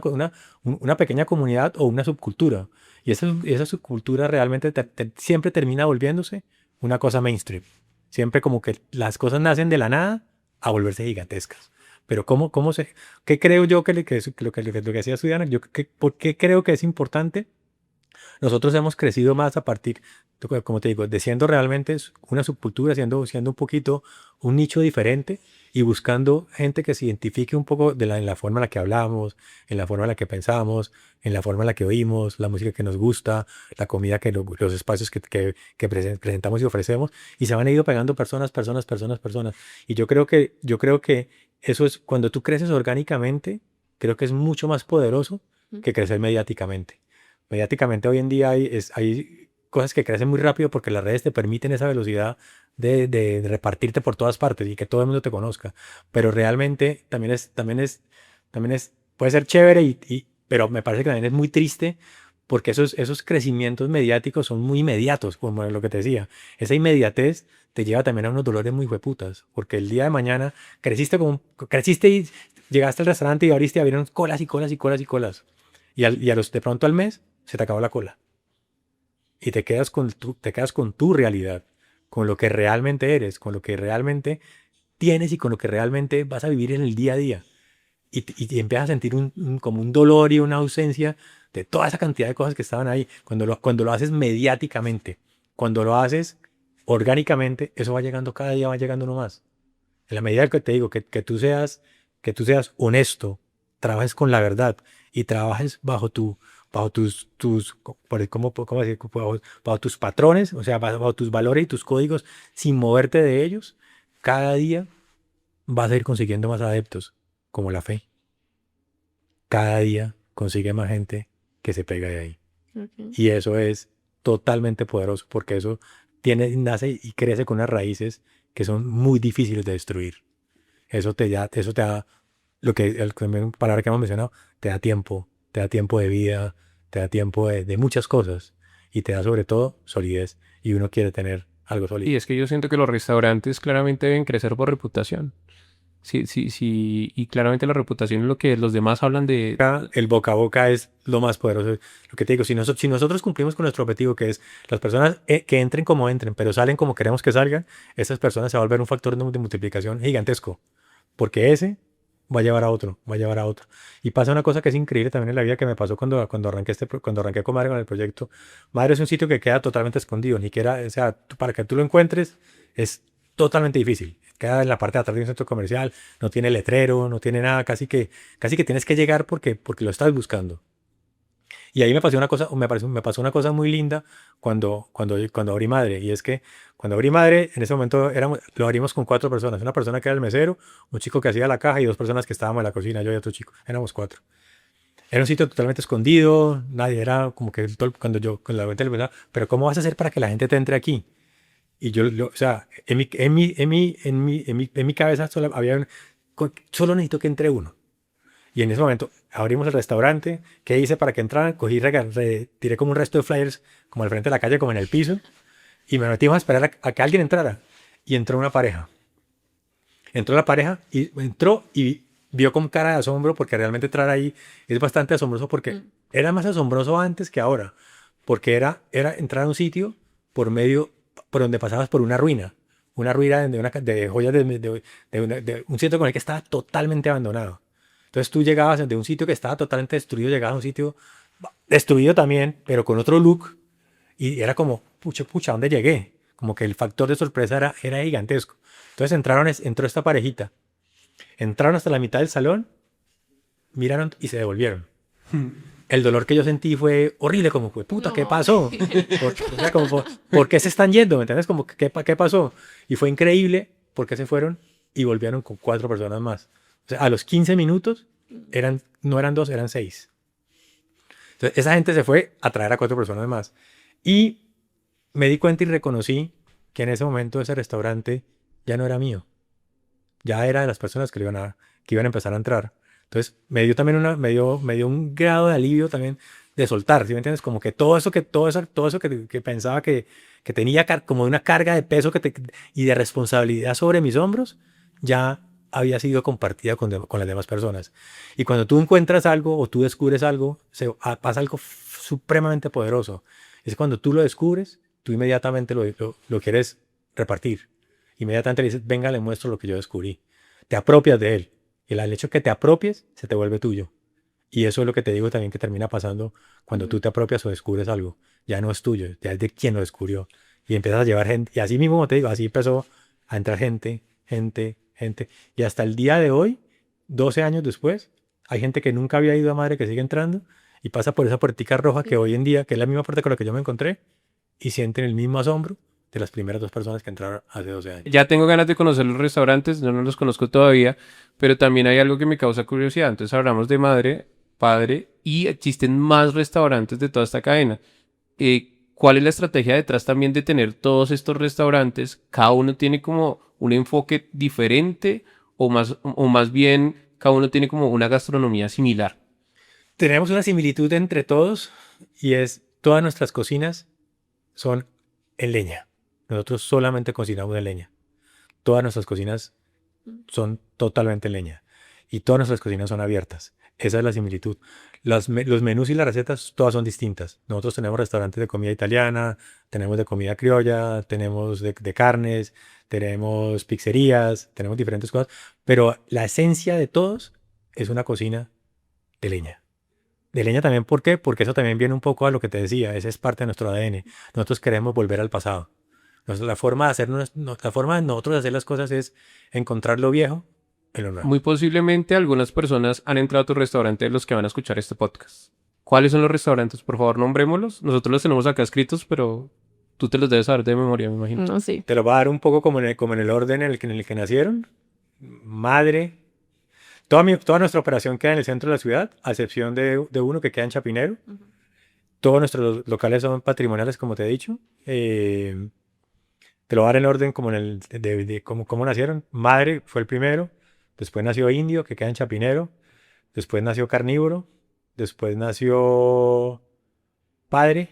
una pequeña comunidad o una subcultura. Y esa subcultura realmente siempre termina volviéndose una cosa mainstream. Siempre como que las cosas nacen de la nada a volverse gigantescas. Pero ¿qué creo yo lo que decía Sudana? ¿Por qué creo que es importante? Nosotros hemos crecido más a partir, como te digo, de siendo realmente una subcultura, siendo un poquito un nicho diferente y buscando gente que se identifique un poco en la forma en la que hablamos, en la forma en la que pensamos, en la forma en la que oímos, la música que nos gusta, la comida los espacios que presentamos y ofrecemos. Y se van a ido pegando personas. Y yo creo que eso es, cuando tú creces orgánicamente, creo que es mucho más poderoso que crecer mediáticamente. Mediáticamente hoy en día hay cosas que crecen muy rápido porque las redes te permiten esa velocidad de repartirte por todas partes y que todo el mundo te conozca. Pero realmente puede ser chévere, pero me parece que también es muy triste porque esos crecimientos mediáticos son muy inmediatos, como lo que te decía. Esa inmediatez te lleva también a unos dolores muy hueputas, porque el día de mañana creciste y llegaste al restaurante y abriste y abrieron colas y colas y colas y colas. De pronto al mes se te acabó la cola. Y te quedas con tu realidad, con lo que realmente eres, con lo que realmente tienes y con lo que realmente vas a vivir en el día a día. Y empiezas a sentir como un dolor y una ausencia de toda esa cantidad de cosas que estaban ahí. Cuando lo haces mediáticamente, cuando lo haces orgánicamente, eso va llegando cada día, va llegando uno más. En la medida que te digo que tú seas honesto, trabajes con la verdad y trabajes bajo ¿cómo decir? Bajo tus patrones, o sea, bajo tus valores y tus códigos, sin moverte de ellos, cada día vas a ir consiguiendo más adeptos, como la fe. Cada día consigue más gente que se pega de ahí. Okay. Y eso es totalmente poderoso, porque eso nace y crece con unas raíces que son muy difíciles de destruir. Eso te da palabra que hemos mencionado, te da tiempo de vida, te da tiempo de muchas cosas y te da sobre todo solidez y uno quiere tener algo Y sólido. es que yo siento que los restaurantes claramente deben crecer por reputación. Sí, sí, sí, y claramente la reputación es lo que los demás hablan de. El boca a boca es lo más poderoso. Lo que te digo, si nosotros cumplimos con nuestro objetivo, que es las personas que entren como entren, pero salen como queremos que salgan, esas personas se va a volver un factor de multiplicación gigantesco. Porque ese va a llevar a otro, va a llevar a otro. Y pasa una cosa que es increíble también en la vida que me pasó cuando arranqué con Madre con el proyecto. Madre es un sitio que queda totalmente escondido, ni siquiera, o sea, para que tú lo encuentres es totalmente difícil. Queda en la parte de atrás de un centro comercial, no tiene letrero, no tiene nada, casi que tienes que llegar porque lo estás buscando. Y ahí me pasó una cosa, me pasó una cosa muy linda cuando abrí Madre. Y es que cuando abrí Madre, en ese momento lo abrimos con 4 personas. Una persona que era el mesero, un chico que hacía la caja y 2 personas que estábamos en la cocina, yo y otro chico. Éramos 4. Era un sitio totalmente escondido, nadie era como que cuando la gente le preguntaba, pero ¿cómo vas a hacer para que la gente te entre aquí? Y o sea, en mi cabeza solo necesito que entre uno. Y en ese momento abrimos el restaurante. ¿Qué hice para que entraran? Tiré como un resto de flyers como al frente de la calle, como en el piso. Y me metimos a esperar a que alguien entrara. Y entró una pareja. Entró la pareja y vio con cara de asombro, porque realmente entrar ahí es bastante asombroso, porque era más asombroso antes que ahora. Porque era entrar a un sitio por donde pasabas por una ruina de joyas de un sitio con el que estaba totalmente abandonado. Entonces tú llegabas de un sitio que estaba totalmente destruido, llegabas a un sitio destruido también, pero con otro look, y era como, pucha, ¿a dónde llegué? Como que el factor de sorpresa era gigantesco. Entonces entró esta parejita, entraron hasta la mitad del salón, miraron y se devolvieron. El dolor que yo sentí fue horrible, como, puta, ¿qué pasó? O sea, como, ¿por qué se están yendo? ¿Me entiendes? Como, ¿qué pasó? Y fue increíble porque se fueron y volvieron con 4 personas más. O sea, a los 15 minutos no eran 2, eran 6. Entonces, esa gente se fue a traer a 4 personas más. Y me di cuenta y reconocí que en ese momento ese restaurante ya no era mío. Ya era de las personas que iban a empezar a entrar. Entonces, me dio también me dio un grado de alivio también de soltar, ¿sí me entiendes? Como que todo eso que pensaba que tenía como una carga de peso y de responsabilidad sobre mis hombros, ya había sido compartida con las demás personas. Y cuando tú encuentras algo o tú descubres algo, pasa algo supremamente poderoso. Es cuando tú lo descubres, tú inmediatamente lo quieres repartir. Inmediatamente le dices, venga, le muestro lo que yo descubrí. Te apropias de él. Y el hecho que te apropies, se te vuelve tuyo. Y eso es lo que te digo también que termina pasando cuando tú te apropias o descubres algo. Ya no es tuyo, ya es de quien lo descubrió. Y empiezas a llevar gente. Y así mismo, como te digo, así empezó a entrar gente. Y hasta el día de hoy, 12 años después, hay gente que nunca había ido a Madre que sigue entrando y pasa por esa puertica roja que hoy en día, que es la misma puerta con la que yo me encontré, y sienten el mismo asombro de las primeras 2 personas que entraron hace 12 años. Ya tengo ganas de conocer los restaurantes, yo no los conozco todavía, pero también hay algo que me causa curiosidad. Entonces hablamos de Madre, Padre, y existen más restaurantes de toda esta cadena. ¿Cuál es la estrategia detrás también de tener todos estos restaurantes? ¿Cada uno tiene como un enfoque diferente o más bien cada uno tiene como una gastronomía similar? Tenemos una similitud entre todos y es todas nuestras cocinas son en leña. Nosotros solamente cocinamos en leña. Todas nuestras cocinas son totalmente en leña y todas nuestras cocinas son abiertas. Esa es la similitud. Los menús y las recetas todas son distintas. Nosotros tenemos restaurantes de comida italiana, tenemos de comida criolla, tenemos de carnes, tenemos pizzerías, tenemos diferentes cosas, pero la esencia de todos es una cocina de leña. De leña también, ¿por qué? Porque eso también viene un poco a lo que te decía, esa es parte de nuestro ADN. Nosotros queremos volver al pasado. La forma de nosotros hacer las cosas es encontrar lo viejo en lo nuevo. Muy posiblemente algunas personas han entrado a tu restaurante de los que van a escuchar este podcast. ¿Cuáles son los restaurantes? Por favor, nombrémoslos. Nosotros los tenemos acá escritos, pero tú te los debes saber de memoria, me imagino. No, sí. Te lo voy a dar un poco como en el orden en el que nacieron. Madre. Toda nuestra operación queda en el centro de la ciudad, a excepción de uno que queda en Chapinero. Todos nuestros locales son patrimoniales, como te he dicho. Te lo voy a dar en orden como cómo nacieron. Madre fue el primero. Después nació Indio, que queda en Chapinero. Después nació Carnívoro. Después nació Padre.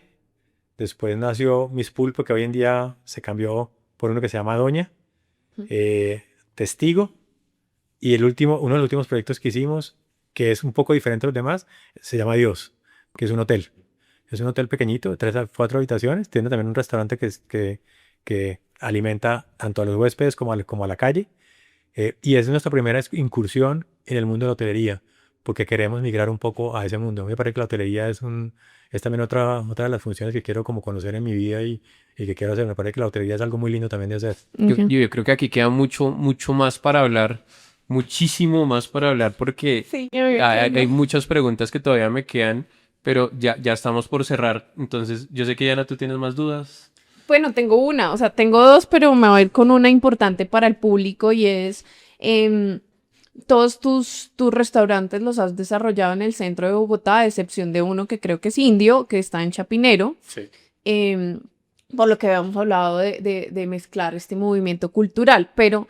Después nació Miss Pulpo, que hoy en día se cambió por uno que se llama Doña. Testigo. Y uno de los últimos proyectos que hicimos, que es un poco diferente a los demás, se llama Dios, que es un hotel. Es un hotel pequeñito, de 3 a 4 habitaciones. Tiene también un restaurante que alimenta tanto a los huéspedes como a la calle. Y es nuestra primera incursión en el mundo de la hotelería, porque queremos migrar un poco a ese mundo. Me parece que la hotelería es también otra de las funciones que quiero como conocer en mi vida y que quiero hacer. Me parece que la hotelería es algo muy lindo también de hacer. Okay. Yo creo que aquí queda mucho más para hablar, muchísimo más para hablar, porque Sí, hay muchas preguntas que todavía me quedan, pero ya estamos por cerrar. Entonces, yo sé que, Diana, tú tienes más dudas. Bueno, tengo una, o sea, tengo dos, pero me voy a ir con una importante para el público y es, todos tus restaurantes los has desarrollado en el centro de Bogotá, a excepción de uno que creo que es indio, que está en Chapinero. Sí. Por lo que habíamos hablado de mezclar este movimiento cultural, pero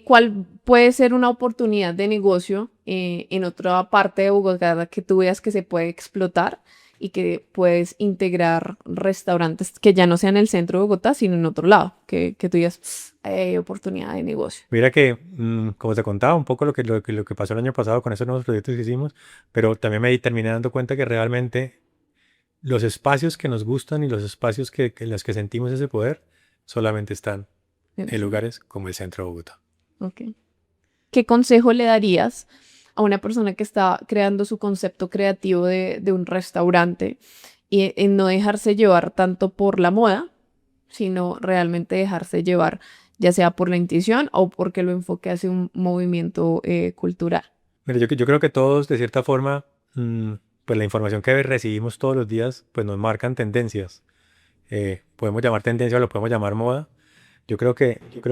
¿cuál puede ser una oportunidad de negocio en otra parte de Bogotá que tú veas que se puede explotar y que puedes integrar restaurantes que ya no sean en el centro de Bogotá, sino en otro lado, que tú digas, hay oportunidad de negocio? Mira que, como te contaba, un poco lo que pasó el año pasado con esos nuevos proyectos que hicimos, pero también me terminé dando cuenta que realmente los espacios que nos gustan y los espacios en los que sentimos ese poder solamente están en lugares como el centro de Bogotá. Okay. ¿Qué consejo le darías a una persona que está creando su concepto creativo de un restaurante y en no dejarse llevar tanto por la moda, sino realmente dejarse llevar ya sea por la intuición o porque lo enfoque hacia un movimiento cultural? Mira, yo creo que todos, de cierta forma, pues la información que recibimos todos los días, pues nos marcan tendencias. Podemos llamar tendencia o lo podemos llamar moda. Yo creo,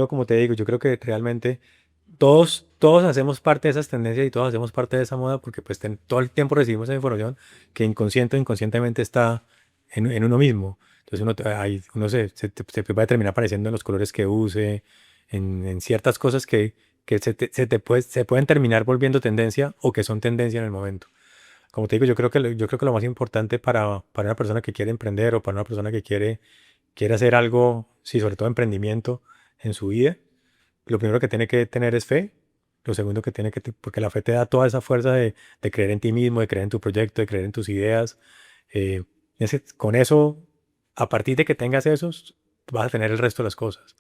como te digo, yo creo que realmente todos hacemos parte de esas tendencias y todos hacemos parte de esa moda porque pues todo el tiempo recibimos esa información que inconsciente o inconscientemente está en uno mismo. Entonces uno se puede terminar pareciendo en los colores que use, en ciertas cosas que se pueden terminar volviendo tendencia o que son tendencia en el momento. Como te digo, yo creo que lo más importante para una persona que quiere emprender o para una persona que quiere hacer algo, sí, sobre todo emprendimiento en su vida, lo primero que tiene que tener es fe. Lo segundo que porque la fe te da toda esa fuerza de creer en ti mismo, de creer en tu proyecto, de creer en tus ideas. Con eso, a partir de que tengas esos, vas a tener el resto de las cosas.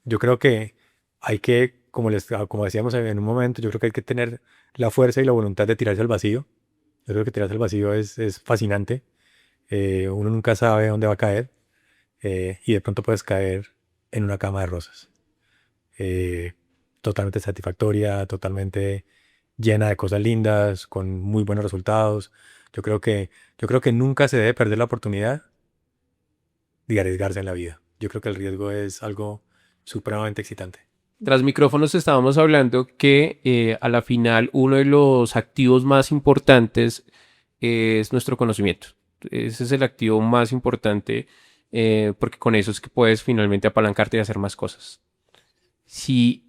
Yo creo que hay que, como decíamos en un momento, yo creo que hay que tener la fuerza y la voluntad de tirarse al vacío. Yo creo que tirarse al vacío es fascinante. Uno nunca sabe dónde va a caer y de pronto puedes caer en una cama de rosas. Totalmente satisfactoria, totalmente llena de cosas lindas, con muy buenos resultados. Yo creo que nunca se debe perder la oportunidad de arriesgarse en la vida. Yo creo que el riesgo es algo supremamente excitante. Tras micrófonos estábamos hablando que a la final uno de los activos más importantes es nuestro conocimiento. Ese es el activo más importante porque con eso es que puedes finalmente apalancarte y hacer más cosas. Si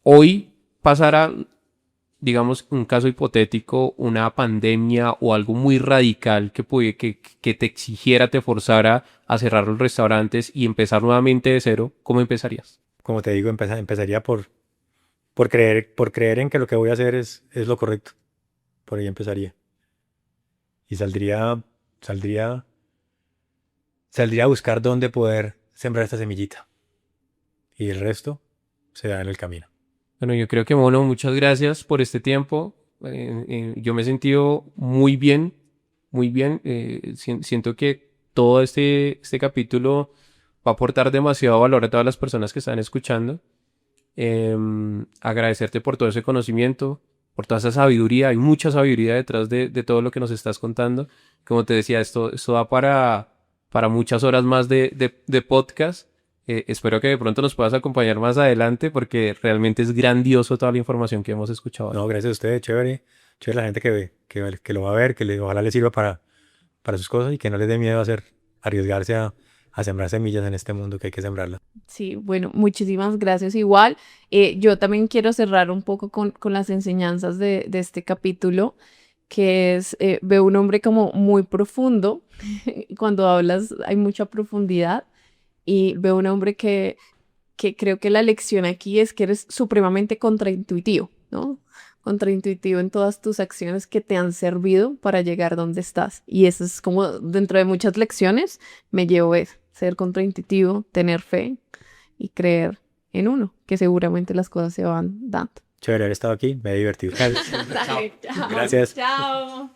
hoy pasara, digamos, un caso hipotético, una pandemia o algo muy radical que te exigiera, te forzara a cerrar los restaurantes y empezar nuevamente de cero, ¿cómo empezarías? Como te digo, empezaría por creer en que lo que voy a hacer es lo correcto. Por ahí empezaría. Y saldría a buscar dónde poder sembrar esta semillita. Y el resto se da en el camino. Bueno, yo creo que, Mono, muchas gracias por este tiempo. Yo me he sentido muy bien, muy bien. Siento que todo este capítulo va a aportar demasiado valor a todas las personas que están escuchando. Agradecerte por todo ese conocimiento, por toda esa sabiduría. Hay mucha sabiduría detrás de todo lo que nos estás contando. Como te decía, esto da para muchas horas más de podcast. Espero que de pronto nos puedas acompañar más adelante porque realmente es grandioso toda la información que hemos escuchado. No, gracias a ustedes, chévere. Chévere la gente que lo va a ver, ojalá le sirva para sus cosas y que no les dé miedo arriesgarse a sembrar semillas en este mundo que hay que sembrarlas. Sí, bueno, muchísimas gracias. Igual, yo también quiero cerrar un poco con las enseñanzas de este capítulo, que es, veo un hombre como muy profundo. Cuando hablas hay mucha profundidad y veo un hombre que creo que la lección aquí es que eres supremamente contraintuitivo, ¿no? Contraintuitivo en todas tus acciones que te han servido para llegar donde estás. Y eso es como, dentro de muchas lecciones, me llevo eso, ser contraintuitivo, tener fe y creer en uno, que seguramente las cosas se van dando. Chévere haber estado aquí, me he divertido. Dale, chao. Gracias. Chao.